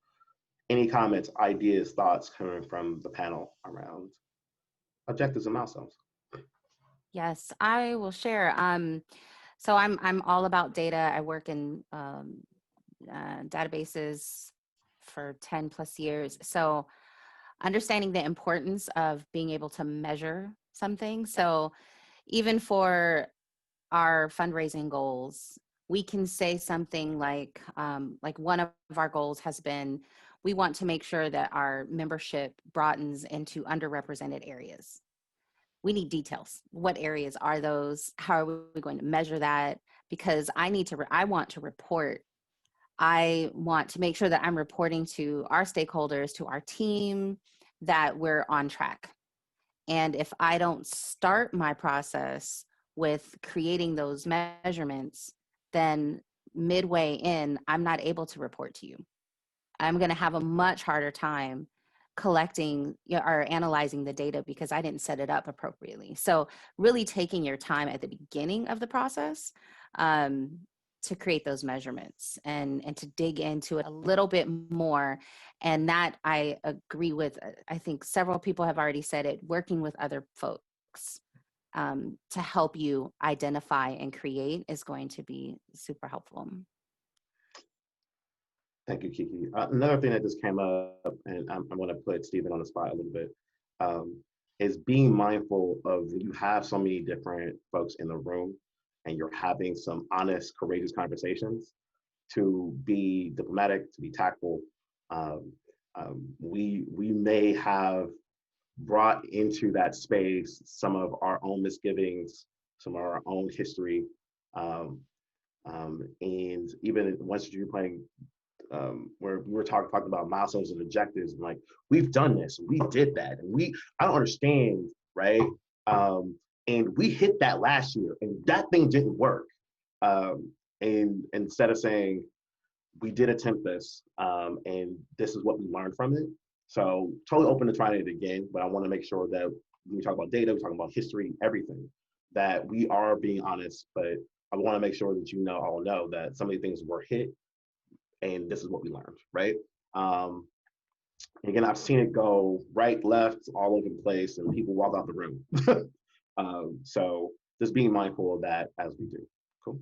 any comments, ideas, thoughts coming from the panel around objectives and milestones? Yes, I will share. So I'm all about data. I work in databases for 10 plus years. So understanding the importance of being able to measure something. So even for our fundraising goals, we can say something like one of our goals has been, we want to make sure that our membership broadens into underrepresented areas. We need details. What areas are those? How are we going to measure that? Because I want to report. I want to make sure that I'm reporting to our stakeholders, to our team, that we're on track. And if I don't start my process with creating those measurements, then midway in, I'm not able to report to you. I'm going to have a much harder time collecting or analyzing the data because I didn't set it up appropriately. So really taking your time at the beginning of the process to create those measurements and to dig into it a little bit more. And that I agree with, I think several people have already said it, working with other folks to help you identify and create is going to be super helpful. Thank you, Kiki. Another thing that just came up, and I'm going to put Stephen on the spot a little bit, is being mindful of when you have so many different folks in the room and you're having some honest, courageous conversations, to be diplomatic, to be tactful. We may have brought into that space some of our own misgivings, some of our own history, and even once you're playing, where we were talking about milestones and objectives, and like, we've done this, we did that, and I don't understand, right? And we hit that last year, and that thing didn't work. And instead of saying, we did attempt this, and this is what we learned from it. So totally open to trying it again, but I want to make sure that when we talk about data, we're talking about history, everything, that we are being honest, but I want to make sure that all know that some of the things were hit, and this is what we learned, right? Again, I've seen it go right, left, all over the place, and people walk out the room. So just being mindful of that as we do. Cool.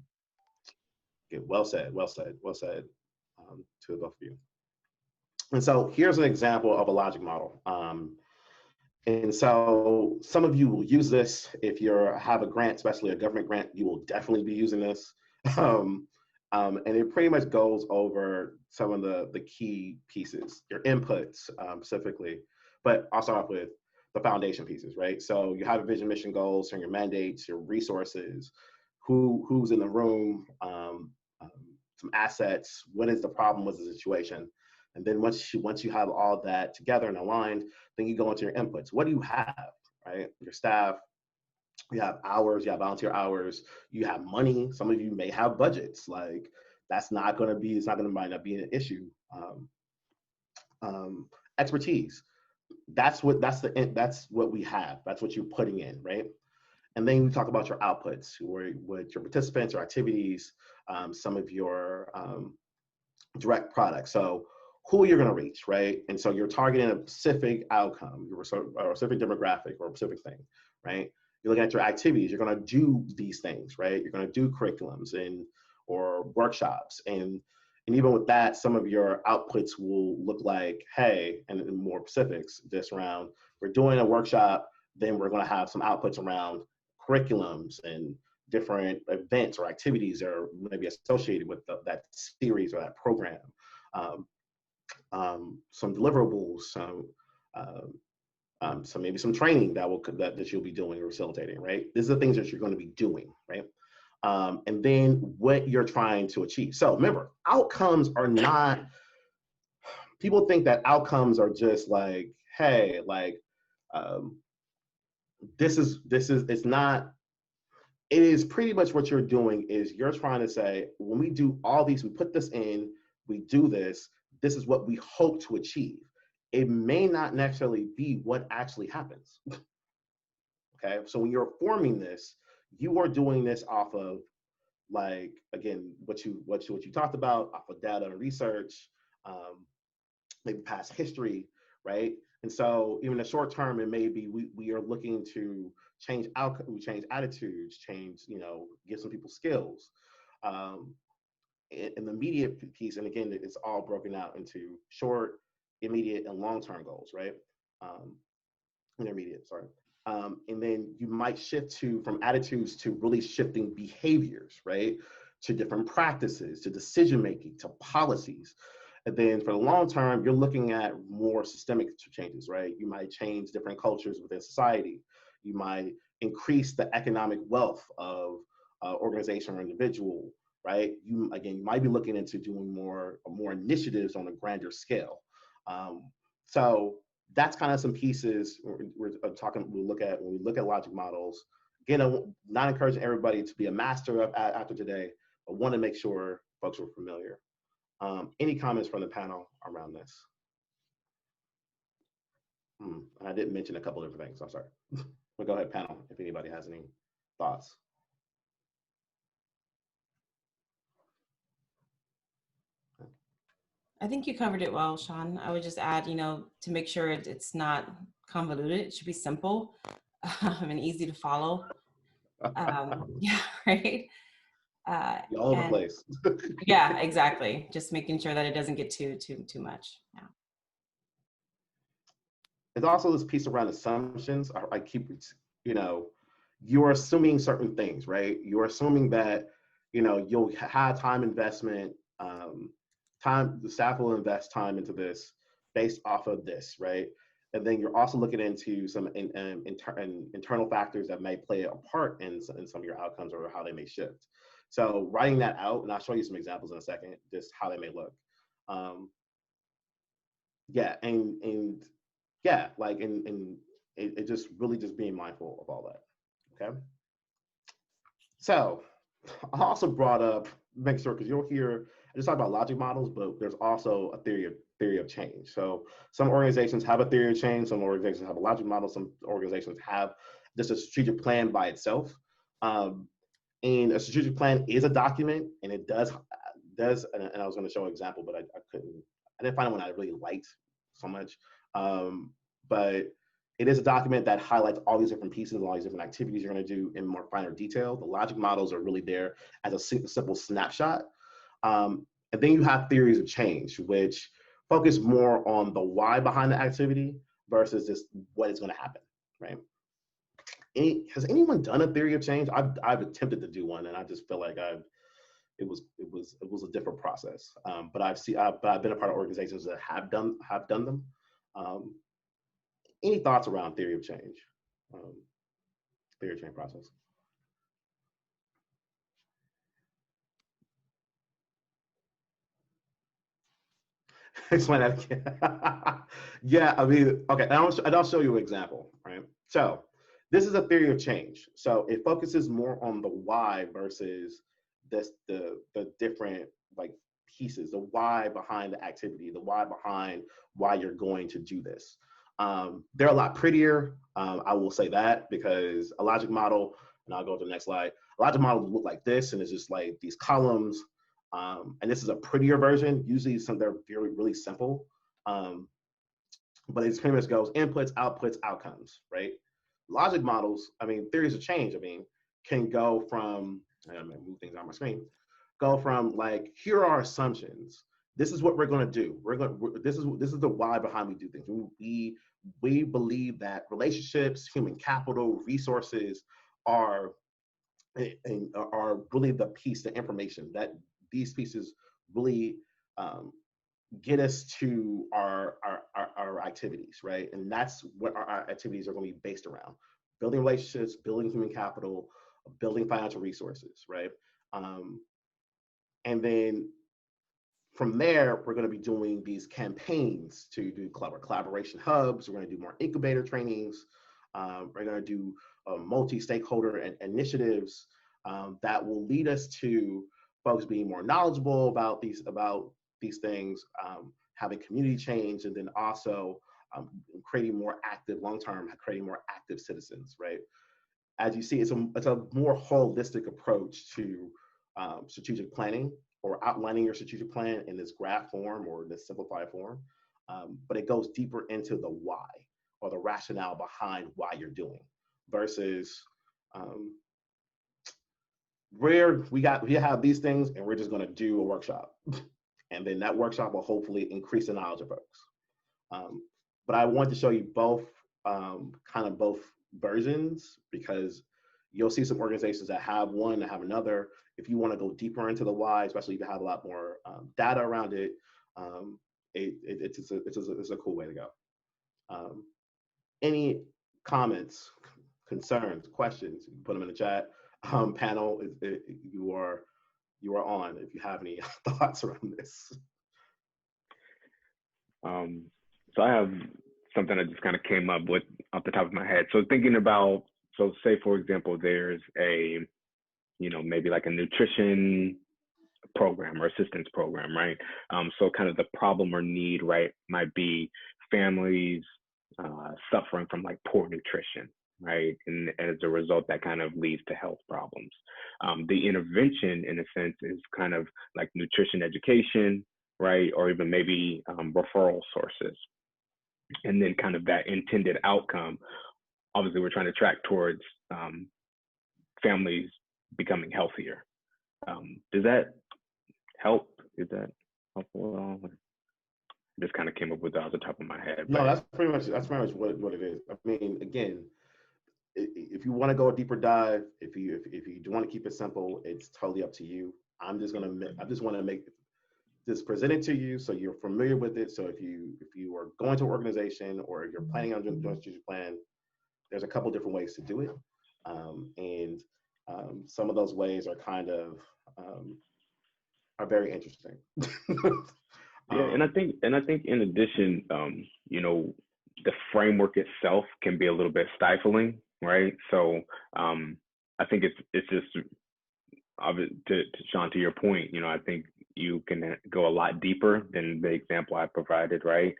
Okay, well said, well said, well said to both of you. And so here's an example of a logic model. And so some of you will use this. If you have a grant, especially a government grant, you will definitely be using this. And it pretty much goes over some of the key pieces, your inputs specifically, but I'll start off with the foundation pieces, right? So you have a vision, mission, goals, and your mandates, your resources, who's in the room, some assets, what is the problem, what's the situation. And then once you have all that together and aligned, then you go into your inputs. What do you have, right? Your staff, you have hours, you have volunteer hours, you have money. Some of you may have budgets. Like that's not going to be, it's not going to might not be an issue. Expertise. That's what we have. That's what you're putting in, right? And then we talk about your outputs, with your participants, your activities, some of your direct products. So who you're going to reach, right? And so you're targeting a specific outcome, or a specific demographic, or a specific thing, right? You're looking at your activities. You're going to do these things, right? You're going to do curriculums or workshops, and even with that, some of your outputs will look like, hey, and in more specifics, this round, we're doing a workshop, then we're going to have some outputs around curriculums and different events or activities that are maybe associated with that series or that program. Some deliverables, some maybe some training that you'll be doing or facilitating, right? These are the things that you're going to be doing, right? And then what you're trying to achieve. So remember, outcomes are not, people think that outcomes are just like, hey, like, it's not, it is pretty much what you're doing is you're trying to say, when we do all these, we put this in, we do this is what we hope to achieve. It may not necessarily be what actually happens. Okay, so when you're forming this, you are doing this off of, like, again, what you talked about, off of data and research, maybe past history, right? And so even the short term, it may be we are looking to change outcome, change attitudes, give some people skills. In the immediate piece, and again, it's all broken out into short, immediate, and long-term goals, right? Intermediate, sorry. And then you might shift from attitudes to really shifting behaviors, right? To different practices, to decision-making, to policies. And then for the long term, you're looking at more systemic changes, right? You might change different cultures within society. You might increase the economic wealth of organization or individual, right? You might be looking into doing more initiatives on a grander scale. So that's kind of some pieces we'll look at when we look at logic models. Again, I'm not encouraging everybody to be a master of after today, but want to make sure folks are familiar. Any comments from the panel around this? I didn't mention a couple of different things, I'm sorry. But go ahead, panel, if anybody has any thoughts. I think you covered it well, Sean. I would just add, to make sure it's not convoluted, it should be simple and easy to follow. Yeah, right? All over the place. Yeah, exactly. Just making sure that it doesn't get too much. Yeah. There's also this piece around assumptions. I keep, you're assuming certain things, right? You're assuming that, you'll have time investment, the staff will invest time into this based off of this, right? And then you're also looking into some internal factors that may play a part in some of your outcomes or how they may shift. So writing that out, and I'll show you some examples in a second, just how they may look. It just really just being mindful of all that, okay? So I also brought up, make sure, because you'll hear, I just talked about logic models, but there's also a theory of change. So some organizations have a theory of change, some organizations have a logic model, some organizations have just a strategic plan by itself. And a strategic plan is a document, and it does, and I was going to show an example, but I didn't find one I really liked so much. But it is a document that highlights all these different pieces, all these different activities you're going to do in more finer detail. The logic models are really there as a simple snapshot. And then you have theories of change, which focus more on the why behind the activity versus just what is going to happen, right? Has anyone done a theory of change? I've attempted to do one, and I just feel like it was a different process. But I've been a part of organizations that have done them. Any thoughts around theory of change process? Explain that again. Yeah, I mean, okay, and I'll show you an example, right? So this is a theory of change. So it focuses more on the why versus the different like pieces, the why behind the activity, the why behind why you're going to do this. They're a lot prettier. I will say that, because a logic model, and I'll go to the next slide. A logic model look like this, and it's just like these columns. And this is a prettier version. Usually they're really simple. But it pretty much goes inputs, outputs, outcomes, right? Logic models, I mean, theories of change, I mean, can go from, I'm gonna move things on my screen, go from like, here are our assumptions. This is what we're gonna do. This is the why behind we do things. We believe that relationships, human capital, resources are really the piece, the information that these pieces really get us to our activities, right? And that's what our activities are going to be based around: building relationships, building human capital, building financial resources, right? And then from there, we're going to be doing these campaigns to do collaboration hubs. We're going to do more incubator trainings. We're going to do multi-stakeholder initiatives that will lead us to folks being more knowledgeable about these things, having community change, and then also creating more active, long-term, creating more active citizens, right? As you see, it's a more holistic approach to strategic planning, or outlining your strategic plan in this graph form or this simplified form. But it goes deeper into the why, or the rationale behind why you're doing, versus where we have these things and we're just going to do a workshop. And then that workshop will hopefully increase the knowledge of folks. But I want to show you both, kind of both versions, because you'll see some organizations that have one, that have another. If you want to go deeper into the why, especially if you have a lot more data around it, it's a cool way to go. Any comments, concerns, questions? You can put them in the chat. Panel, you are on if you have any thoughts around this. So I have something that just kind of came up with off the top of my head. So thinking about, so say for example, there's a, maybe like a nutrition program or assistance program, right? So kind of the problem or need, right, might be families suffering from like poor nutrition, right? And as a result, that kind of leads to health problems. The intervention, in a sense, is kind of like nutrition education, right? Or even maybe referral sources. And then kind of that intended outcome, obviously we're trying to track towards families becoming healthier. Does that help? Is that helpful at all? Just kind of came up with that off the top of my head. No, that's pretty much what it is. I mean, again, if you want to go a deeper dive, if you want to keep it simple, it's totally up to you. I just want to make this presented to you so you're familiar with it. So if you are going to an organization, or if you're planning on doing a strategic plan, there's a couple different ways to do it, and some of those ways are kind of are very interesting. Yeah, and I think in addition, the framework itself can be a little bit stifling, right? So I think it's just to Sean, to your point, I think you can go a lot deeper than the example I provided, right?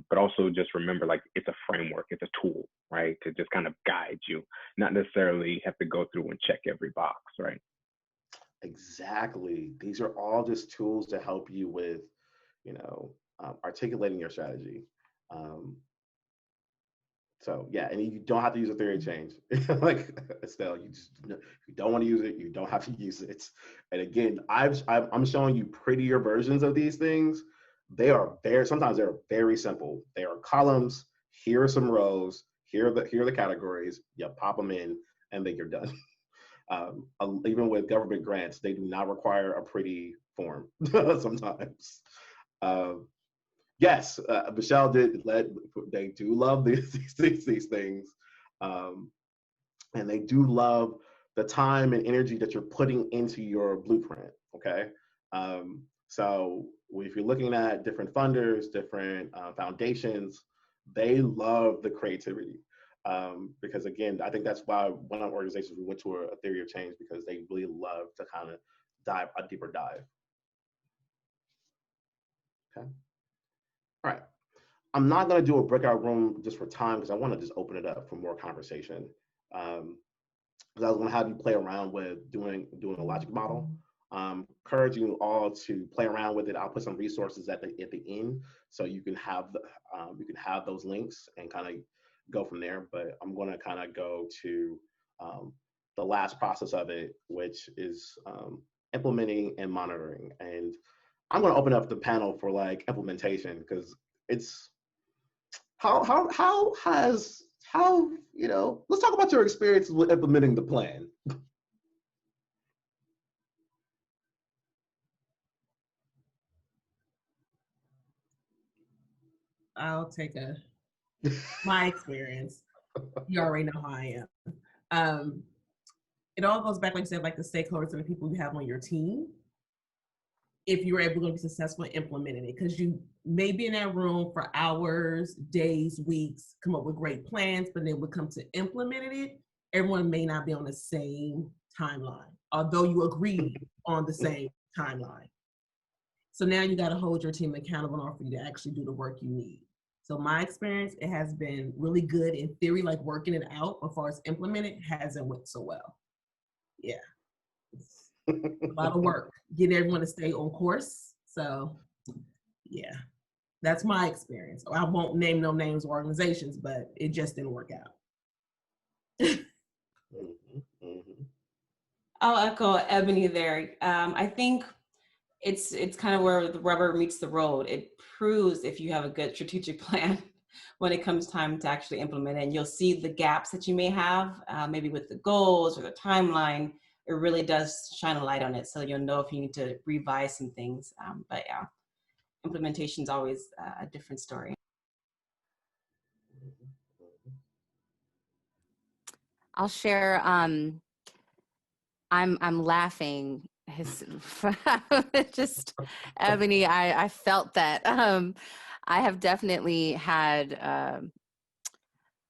But also just remember, like, it's a framework, it's a tool, right? To just kind of guide you, not necessarily have to go through and check every box, right? Exactly. These are all just tools to help you with, articulating your strategy. So yeah, and you don't have to use a theory of change. Like Estelle, if you don't want to use it, you don't have to use it. And again, I'm showing you prettier versions of these things. Sometimes they're very simple. They are columns. Here are some rows. Here are the categories. You pop them in, and then you're done. Even with government grants, they do not require a pretty form sometimes. Yes, Michelle they do love these things. And they do love the time and energy that you're putting into your blueprint, okay? So if you're looking at different funders, different foundations, they love the creativity. Because again, I think that's why one of our organizations, we went to a theory of change, because they really love to kind of dive a deeper dive. Okay. All right. I'm not going to do a breakout room just for time, because I want to just open it up for more conversation. Because I was going to have you play around with doing a logic model. Encourage you all to play around with it. I'll put some resources at the end, so you can have those links and kind of go from there. But I'm going to kind of go to the last process of it, which is implementing and monitoring. And I'm going to open up the panel for like implementation, because it's how you know, let's talk about your experience with implementing the plan. I'll take my experience. You already know how I am. It all goes back, like you said, like the stakeholders and the people you have on your team. If you're able to be successful in implementing it, because you may be in that room for hours, days, weeks, come up with great plans, but then when it comes to implementing it, everyone may not be on the same timeline, although you agree on the same timeline. So now you got to hold your team accountable in order for you to actually do the work you need. So my experience, it has been really good in theory, like working it out, but as far as implementing, it hasn't went so well. Yeah. It's a lot of work, getting everyone to stay on course. So yeah, that's my experience. I won't name no names or organizations, but it just didn't work out. I'll echo Ebony there. I think it's kind of where the rubber meets the road. It proves if you have a good strategic plan when it comes time to actually implement it. And you'll see the gaps that you may have, maybe with the goals or the timeline. It really does shine a light on it, so you'll know if you need to revise some things. But yeah, implementation is always a different story. I'll share. I'm laughing. Just Ebony, I felt that. I have definitely had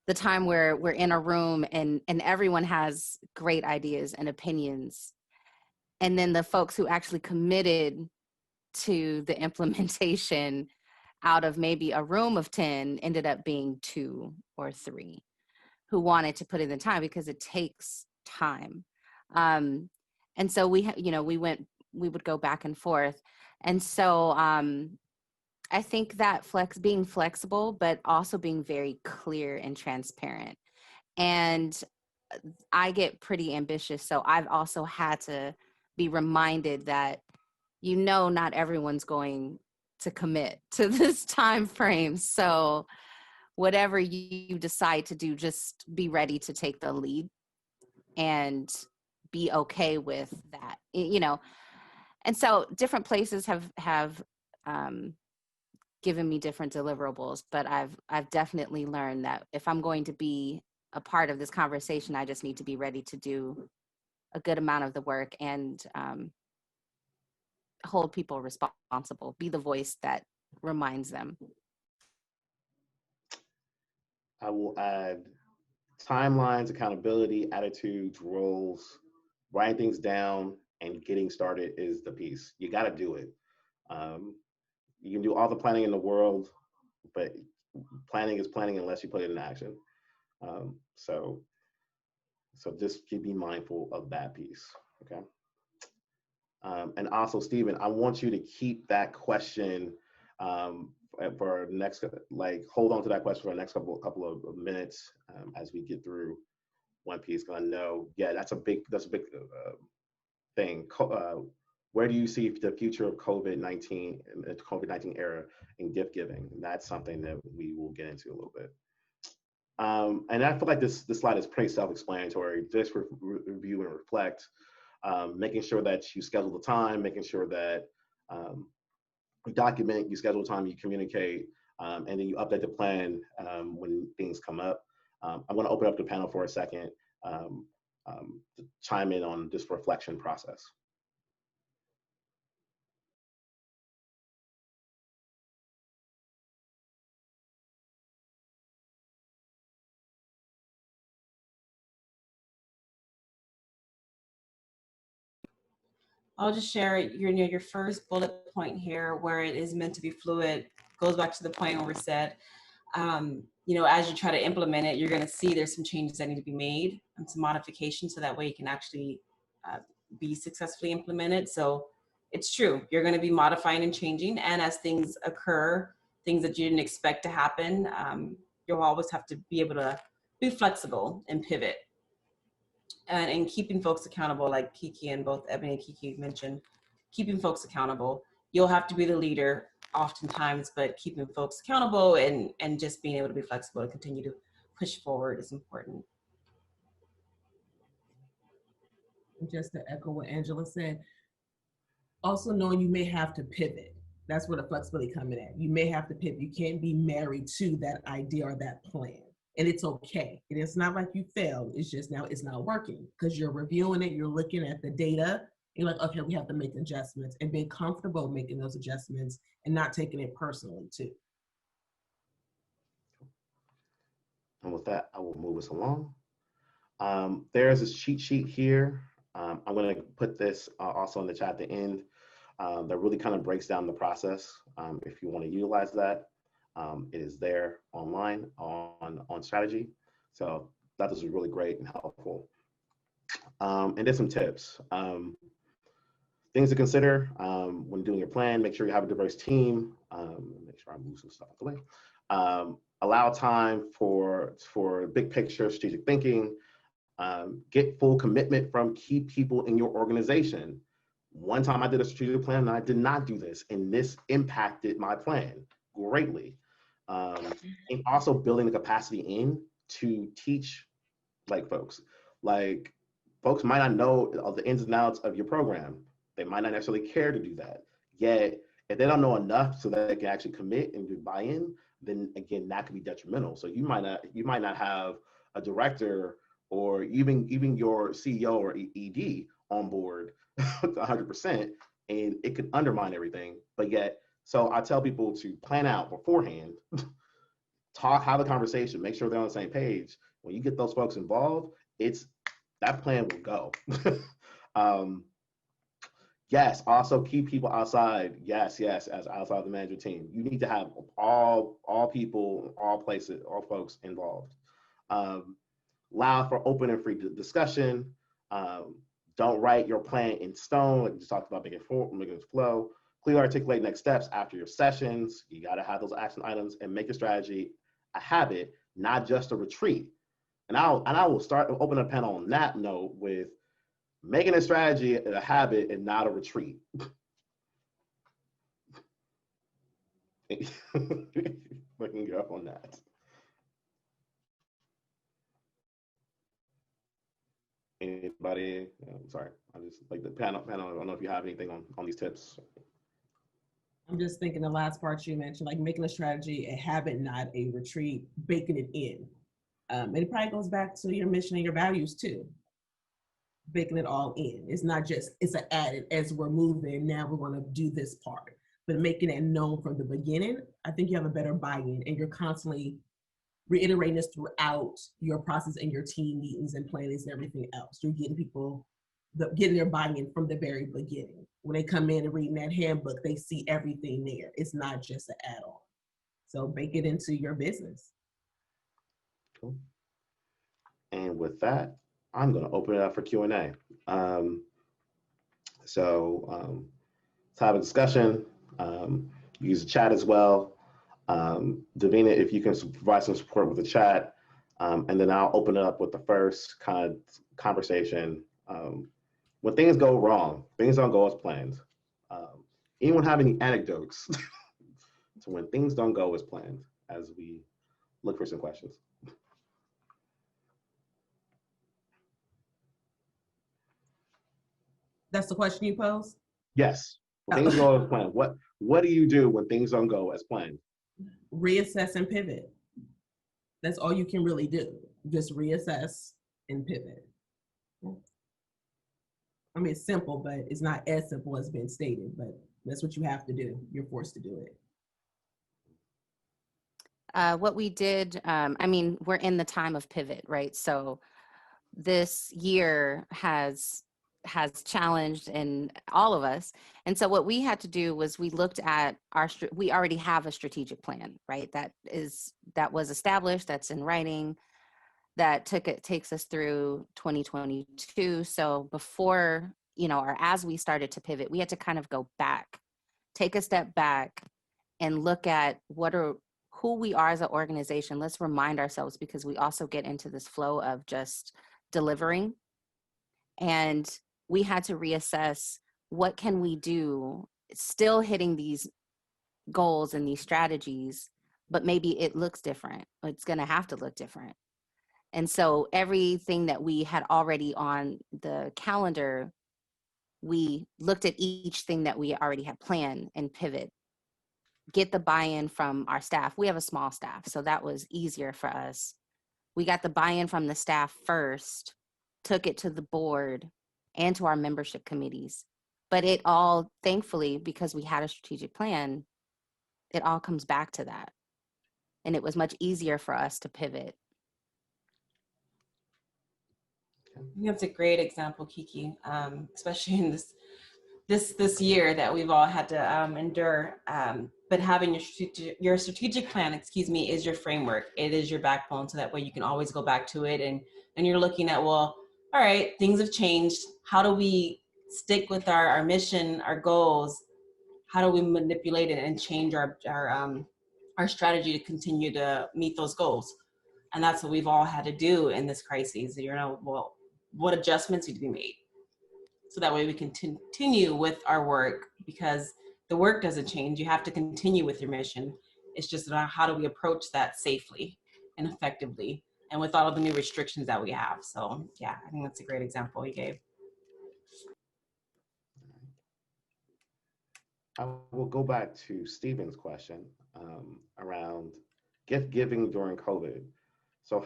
the time where we're in a room and everyone has great ideas and opinions. And then the folks who actually committed to the implementation out of maybe a room of 10 ended up being 2 or 3 who wanted to put in the time, because it takes time. And so we would go back and forth. And so I think that being flexible, but also being very clear and transparent. And I get pretty ambitious. So I've also had to be reminded that, not everyone's going to commit to this time frame. So whatever you decide to do, just be ready to take the lead and be okay with that, And so different places have given me different deliverables, but I've definitely learned that if I'm going to be a part of this conversation, I just need to be ready to do a good amount of the work and hold people responsible, be the voice that reminds them. I will add timelines, accountability, attitudes, roles, writing things down, and getting started is the piece. You got to do it. You can do all the planning in the world, but planning is planning unless you put it in action. So just be mindful of that piece, okay? And also, Stephen, I want you to keep that question for next, hold on to that question for the next couple of minutes as we get through one piece. Because I know, that's a big thing. Where do you see the future of COVID-19 and the COVID-19 era in gift giving? And that's something that we will get into a little bit. And I feel like this slide is pretty self-explanatory. Just review and reflect, making sure that you schedule the time, making sure that you document, you schedule time, you communicate, and then you update the plan when things come up. I'm going to open up the panel for a second to chime in on this reflection process. I'll just share your first bullet point here, where it is meant to be fluid, goes back to the point where we said, as you try to implement it, you're going to see there's some changes that need to be made and some modifications, so that way it can actually be successfully implemented. So it's true, you're going to be modifying and changing, and as things occur, things that you didn't expect to happen, you'll always have to be able to be flexible and pivot. And keeping folks accountable, like Kiki and both Ebony and Kiki mentioned, keeping folks accountable. You'll have to be the leader oftentimes, but keeping folks accountable and just being able to be flexible to continue to push forward is important. Just to echo what Angela said, also knowing you may have to pivot. That's where the flexibility coming in. You may have to pivot. You can't be married to that idea or that plan. And it's okay. And it's not like you failed. It's just now it's not working, because you're reviewing it, you're looking at the data, you're like, okay, we have to make adjustments, and being comfortable making those adjustments and not taking it personally too. And with that, I will move us along. There's this cheat sheet here. I'm going to put this also in the chat at the end. That really kind of breaks down the process. If you want to utilize that, it is there online on strategy. So that was really great and helpful. And there's some tips. Things to consider when doing your plan. Make sure you have a diverse team. Make sure I move some stuff out the way. Allow time for big picture strategic thinking. Get full commitment from key people in your organization. One time I did a strategic plan and I did not do this, and this impacted my plan greatly. And also building the capacity in to teach folks. Folks might not know all the ins and outs of your program. They might not necessarily care to do that. Yet, if they don't know enough so that they can actually commit and do buy-in, then again, that could be detrimental. So you might not have a director or even your CEO or ED on board 100%, and it could undermine everything. But yet, so I tell people to plan out beforehand, have a conversation, make sure they're on the same page. When you get those folks involved, that plan will go. Yes, also keep people outside. Yes, as outside the management team. You need to have all people, all places, all folks involved. Allow for open and free discussion. Don't write your plan in stone, like we just talked about, making it flow. Clearly articulate next steps after your sessions. You got to have those action items and make your strategy a habit, not just a retreat. And I will open a panel on that note with making a strategy a habit and not a retreat. We can go on that. Anybody? Sorry, I just like the panel. I don't know if you have anything on these tips. I'm just thinking the last part you mentioned, like making a strategy a habit, not a retreat, baking it in. And it probably goes back to your mission and your values too. Baking it all in. It's not just, it's an added as we're moving, now we're going to do this part. But making it known from the beginning, I think you have a better buy-in, and you're constantly reiterating this throughout your process and your team meetings and plannings and everything else. You're getting people, getting their buy-in from the very beginning. When they come in and reading that handbook, they see everything there. It's not just an add-on. So bake it into your business. Cool. And with that, I'm going to open it up for Q&A. Let's have a discussion. Use the chat as well. Davina, if you can provide some support with the chat, and then I'll open it up with the first kind of conversation. When things go wrong, things don't go as planned. Anyone have any anecdotes to when things don't go as planned, as we look for some questions? That's the question you posed? Yes. When things go as planned, what do you do when things don't go as planned? Reassess and pivot. That's all you can really do. Just reassess and pivot. I mean, it's simple, but it's not as simple as been stated, but that's what you have to do. You're forced to do it. What we did, I mean, we're in the time of pivot, right? So this year has has challenged in all of us. And so what we had to do was we looked at we already have a strategic plan, right? That was established, that's in writing, that takes us through 2022. So before, or as we started to pivot, we had to kind of go back, take a step back and look at who we are as an organization. Let's remind ourselves, because we also get into this flow of just delivering. And we had to reassess, what can we do, still hitting these goals and these strategies, but maybe it looks different. It's going to have to look different. And so everything that we had already on the calendar, we looked at each thing that we already had planned and pivot, get the buy-in from our staff. We have a small staff, so that was easier for us. We got the buy-in from the staff first, took it to the board and to our membership committees. But it all, thankfully, because we had a strategic plan, it all comes back to that. And it was much easier for us to pivot. That's a great example, Kiki, especially in this year that we've all had to endure. But having your strategic plan, is your framework. It is your backbone, so that way you can always go back to it. And you're looking at, well, all right, things have changed. How do we stick with our mission, our goals? How do we manipulate it and change our strategy to continue to meet those goals? And that's what we've all had to do in this crisis. Well, what adjustments need to be made, so that way we can continue with our work, because the work doesn't change. You have to continue with your mission. It's just about how do we approach that safely and effectively, and with all of the new restrictions that we have. So yeah, I think that's a great example you gave. I will go back to Stephen's question around gift giving during COVID. So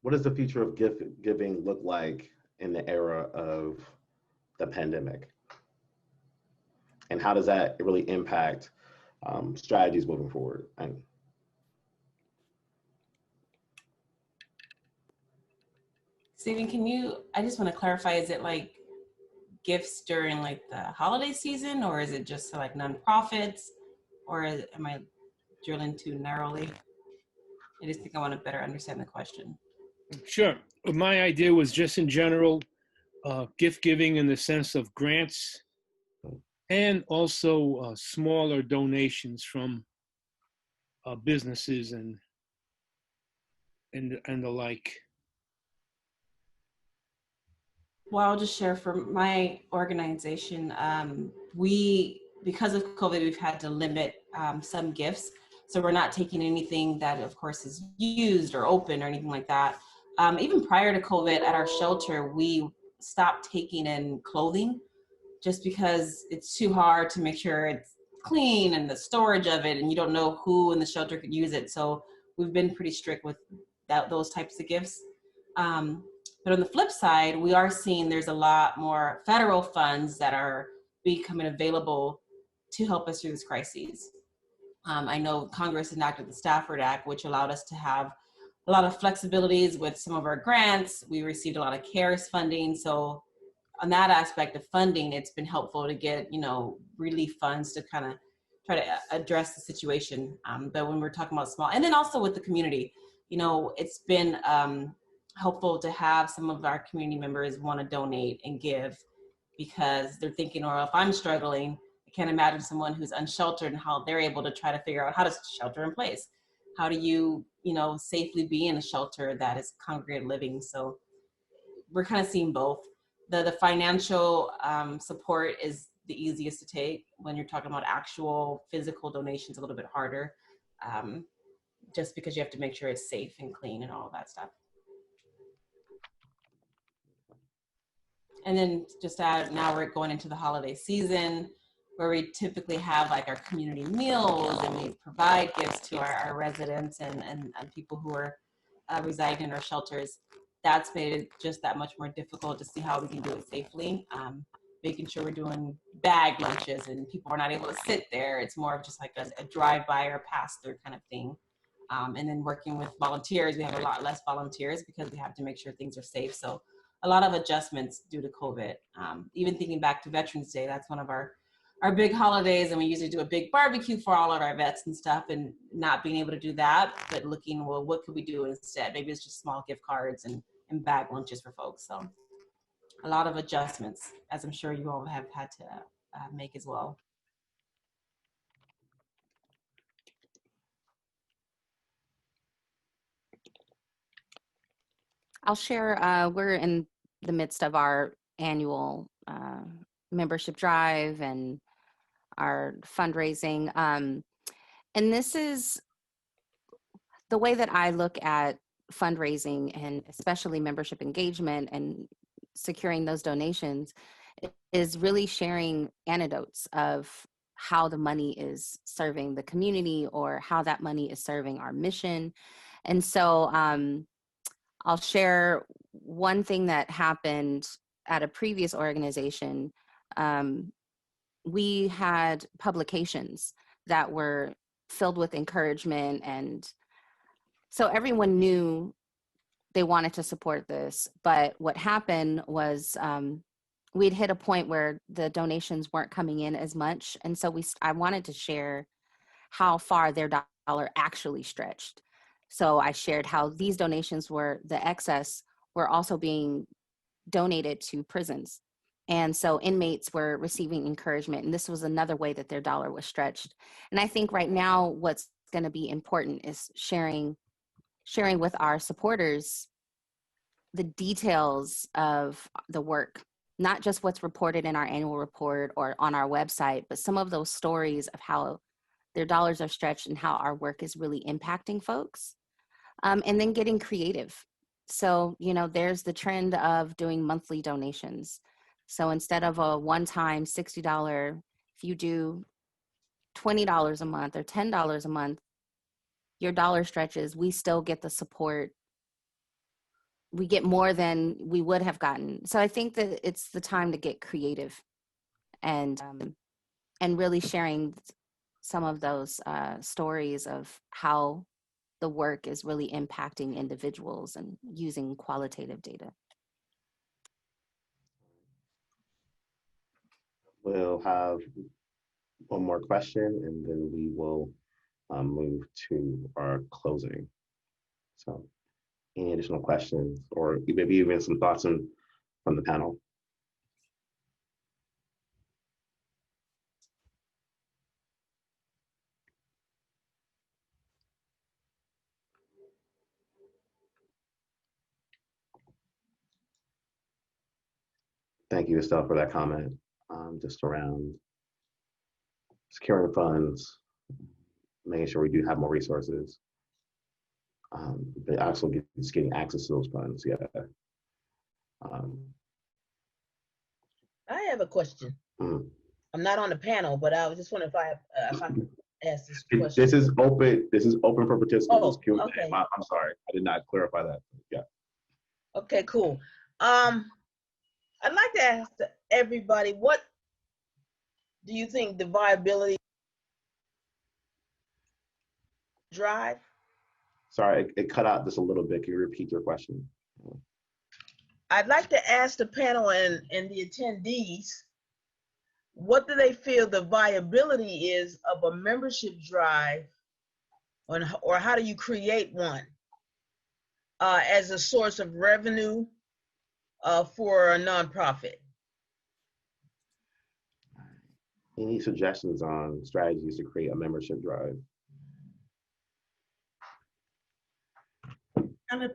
what does the future of gift giving look like in the era of the pandemic? And how does that really impact strategies moving forward? Stephen, I just want to clarify, is it like gifts during like the holiday season, or is it just like nonprofits, or am I drilling too narrowly? I just think I want to better understand the question. Sure. My idea was just in general, gift giving in the sense of grants, and also smaller donations from businesses and the like. Well, I'll just share for my organization. Because of COVID, we've had to limit some gifts. So we're not taking anything that, of course, is used or open or anything like that. Even prior to COVID, at our shelter, we stopped taking in clothing, just because it's too hard to make sure it's clean and the storage of it, and you don't know who in the shelter could use it. So we've been pretty strict with those types of gifts. But on the flip side, we are seeing there's a lot more federal funds that are becoming available to help us through this crisis. I know Congress enacted the Stafford Act, which allowed us to have a lot of flexibilities with some of our grants. We received a lot of CARES funding. So on that aspect of funding, it's been helpful to get, relief funds to kind of try to address the situation. But when we're talking about small, and then also with the community, it's been helpful to have some of our community members want to donate and give, because they're thinking, or if I'm struggling, I can't imagine someone who's unsheltered and how they're able to try to figure out how to shelter in place. How do you, safely be in a shelter that is congregate living? So we're kind of seeing both. The financial support is the easiest to take. When you're talking about actual physical donations, a little bit harder, just because you have to make sure it's safe and clean and all of that stuff. And then just add, now we're going into the holiday season, where we typically have like our community meals, and we provide gifts to our residents and people who are residing in our shelters. That's made it just that much more difficult to see how we can do it safely. Making sure we're doing bag lunches and people are not able to sit there. It's more of just like a drive-by or pass-through kind of thing. And then working with volunteers, we have a lot less volunteers because we have to make sure things are safe. So a lot of adjustments due to COVID. Even thinking back to Veterans Day, that's one of our big holidays, and we usually do a big barbecue for all of our vets and stuff, and not being able to do that, but looking, well, what could we do instead? Maybe it's just small gift cards and bag lunches for folks. So a lot of adjustments, as I'm sure you all have had to make as well. I'll share, we're in the midst of our annual membership drive and our fundraising. And this is the way that I look at fundraising, and especially membership engagement and securing those donations, is really sharing anecdotes of how the money is serving the community or how that money is serving our mission. And so I'll share one thing that happened at a previous organization. We had publications that were filled with encouragement, and so everyone knew they wanted to support this. But what happened was we'd hit a point where the donations weren't coming in as much, and so I wanted to share how far their dollar actually stretched. So I shared how these donations were, the excess were also being donated to prisons. And so inmates were receiving encouragement, and this was another way that their dollar was stretched. And I think right now what's going to be important is sharing with our supporters the details of the work, not just what's reported in our annual report or on our website, but some of those stories of how their dollars are stretched and how our work is really impacting folks. And then getting creative. So, there's the trend of doing monthly donations. So instead of a one-time $60, if you do $20 a month or $10 a month, your dollar stretches, we still get the support. We get more than we would have gotten. So I think that it's the time to get creative and really sharing some of those stories of how the work is really impacting individuals and using qualitative data. We'll have one more question, and then we will move to our closing. So any additional questions, or maybe even some thoughts from the panel? Thank you, Estelle, for that comment. Just around securing funds, making sure we do have more resources, but also getting access to those funds. Yeah. I have a question. I'm not on the panel, but I was just wondering if I could ask this question. This is open. This is open for participants. Oh, okay. I'm sorry, I did not clarify that. Yeah. Okay, cool. I'd like to ask everybody, what do you think the viability drive? Sorry, it cut out just a little bit. Can you repeat your question? I'd like to ask the panel and the attendees, what do they feel the viability is of a membership drive, or how do you create one as a source of revenue for a nonprofit? Any suggestions on strategies to create a membership drive? Kind of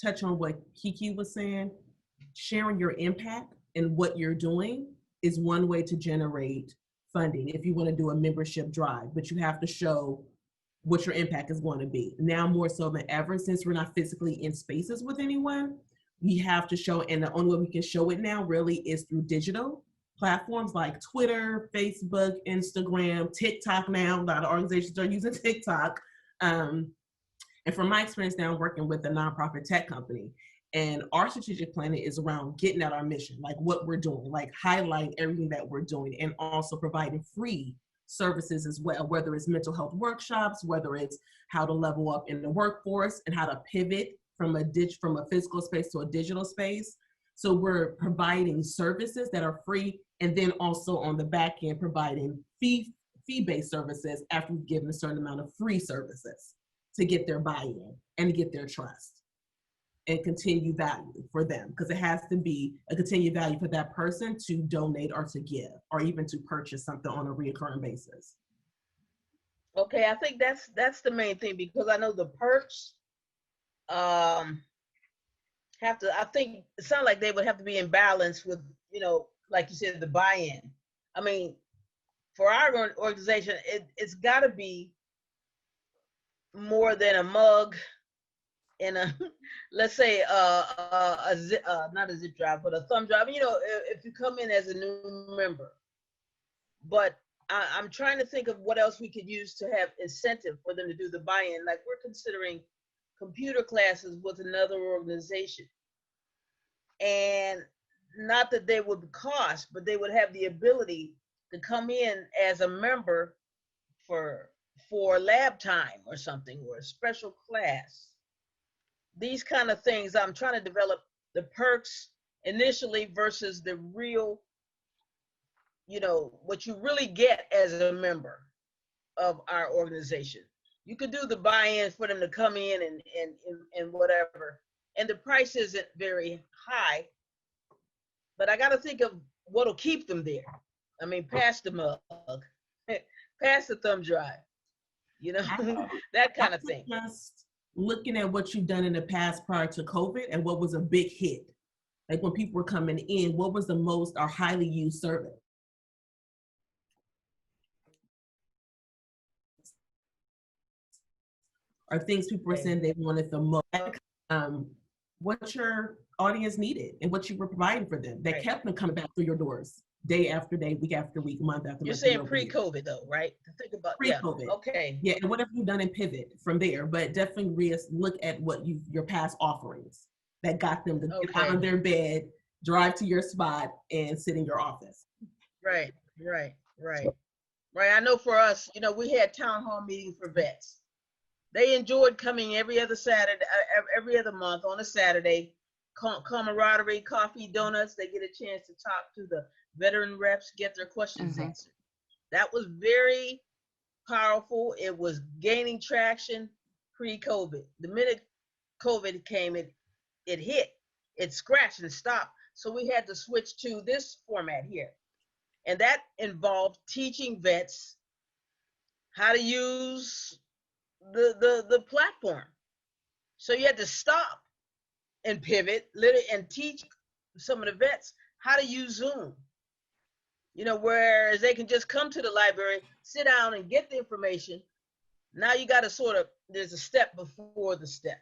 touch on what Kiki was saying. Sharing your impact and what you're doing is one way to generate funding if you want to do a membership drive, but you have to show what your impact is going to be. Now more so than ever, since we're not physically in spaces with anyone, we have to show, and the only way we can show it now really is through digital platforms like Twitter, Facebook, Instagram, TikTok now. A lot of organizations are using TikTok. And from my experience now working with a nonprofit tech company, and our strategic planning is around getting at our mission, like what we're doing, like highlighting everything that we're doing, and also providing free services as well, whether it's mental health workshops, whether it's how to level up in the workforce and how to pivot from a physical space to a digital space. So we're providing services that are free, and then also on the back end providing fee-based services after we've given a certain amount of free services to get their buy-in and to get their trust and continue value for them, because it has to be a continued value for that person to donate or to give or even to purchase something on a recurring basis. Okay, I think that's the main thing, because I know the perks have to, I think it sounds like they would have to be in balance with, you know, like you said, the buy-in. I mean, for our organization, it's got to be more than a mug and a, let's say, not a zip drive, but a thumb drive. You know, if you come in as a new member. But I'm trying to think of what else we could use to have incentive for them to do the buy-in. Like, we're considering computer classes with another organization. And not that they would cost, but they would have the ability to come in as a member for lab time or something, or a special class. These kind of things, I'm trying to develop the perks initially versus the real, you know, what you really get as a member of our organization. You could do the buy-in for them to come in and whatever. And the price isn't very high, but I got to think of what'll keep them there. I mean, pass the mug, pass the thumb drive, you know, that kind of thing. Just looking at what you've done in the past prior to COVID and what was a big hit. Like when people were coming in, what was the most or highly used service? Or things people were saying they wanted the most. What your audience needed and what you were providing for them that kept them coming back through your doors day after day, week after week, month after month. You're saying pre-COVID though, right? To think about pre-COVID. Yeah. Okay. Yeah, and what have you done and pivot from there? But definitely look at what your past offerings that got them to get out of their bed, drive to your spot, and sit in your office. Right. I know for us, you know, we had town hall meetings for vets. They enjoyed coming every other Saturday, every other month on a Saturday. Camaraderie, coffee, donuts. They get a chance to talk to the veteran reps, get their questions answered. That was very powerful. It was gaining traction pre-COVID. The minute COVID came, it hit. It scratched and stopped. So we had to switch to this format here. And that involved teaching vets how to use the platform. So you had to stop and pivot and teach some of the vets how to use Zoom. You know, whereas they can just come to the library, sit down and get the information. Now you got to there's a step before the step.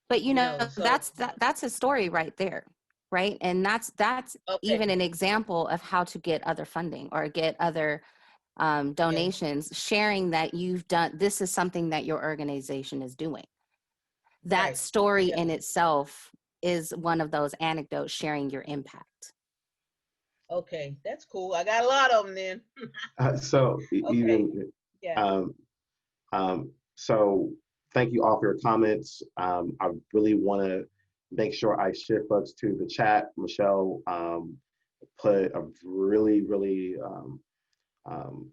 But you know so, that's a story right there, right? And that's even an example of how to get other funding or get other donations, sharing that you've done, this is something that your organization is doing. That story in itself is one of those anecdotes sharing your impact. Okay, that's cool. I got a lot of them then. So thank you all for your comments. I really want to make sure I shift folks to the chat. Michelle put a really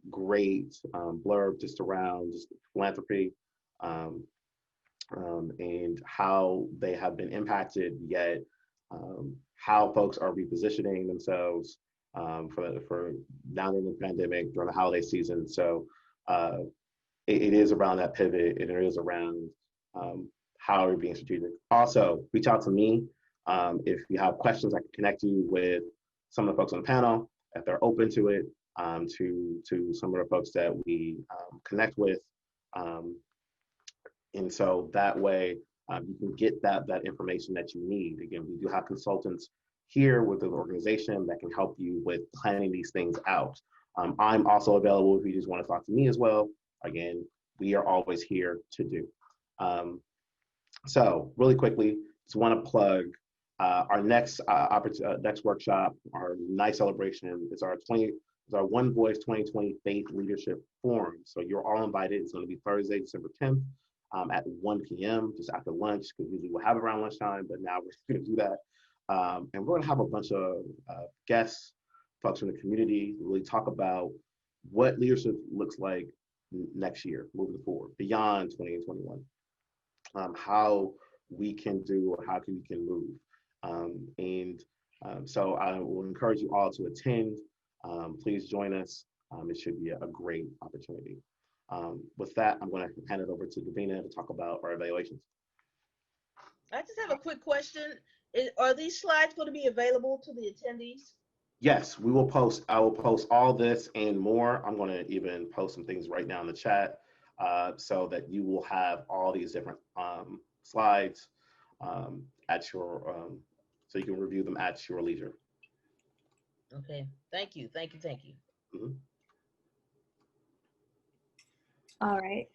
great blurb just around philanthropy and how they have been impacted, yet how folks are repositioning themselves for now in the pandemic during the holiday season. So it is around that pivot, and it is around how we're being strategic. Also, reach out to me if you have questions. I can connect you with some of the folks on the panel if they're open to it. To some of the folks that we connect with, and so that way you can get that information that you need. Again, we do have consultants here with the organization that can help you with planning these things out. I'm also available if you just want to talk to me as well. Again, we are always here to do. So really quickly, just want to plug our next workshop, our nice celebration is our One Voice 2020 Faith Leadership Forum. So you're all invited. It's going to be Thursday, December 10th at 1 p.m. just after lunch, because usually we'll have it around lunchtime, but now we're going to do that. And we're going to have a bunch of guests, folks from the community, really talk about what leadership looks like next year, moving forward, beyond 2021. How we can do, or how we can move. So I will encourage you all to attend. Please join us. It should be a great opportunity. With that, I'm going to hand it over to Davina to talk about our evaluations. I just have a quick question. Are these slides going to be available to the attendees? Yes, we will post. I will post all this and more. I'm going to even post some things right now in the chat so that you will have all these different slides at your, so you can review them at your leisure. Okay, thank you, thank you, thank you. Mm-hmm. All right.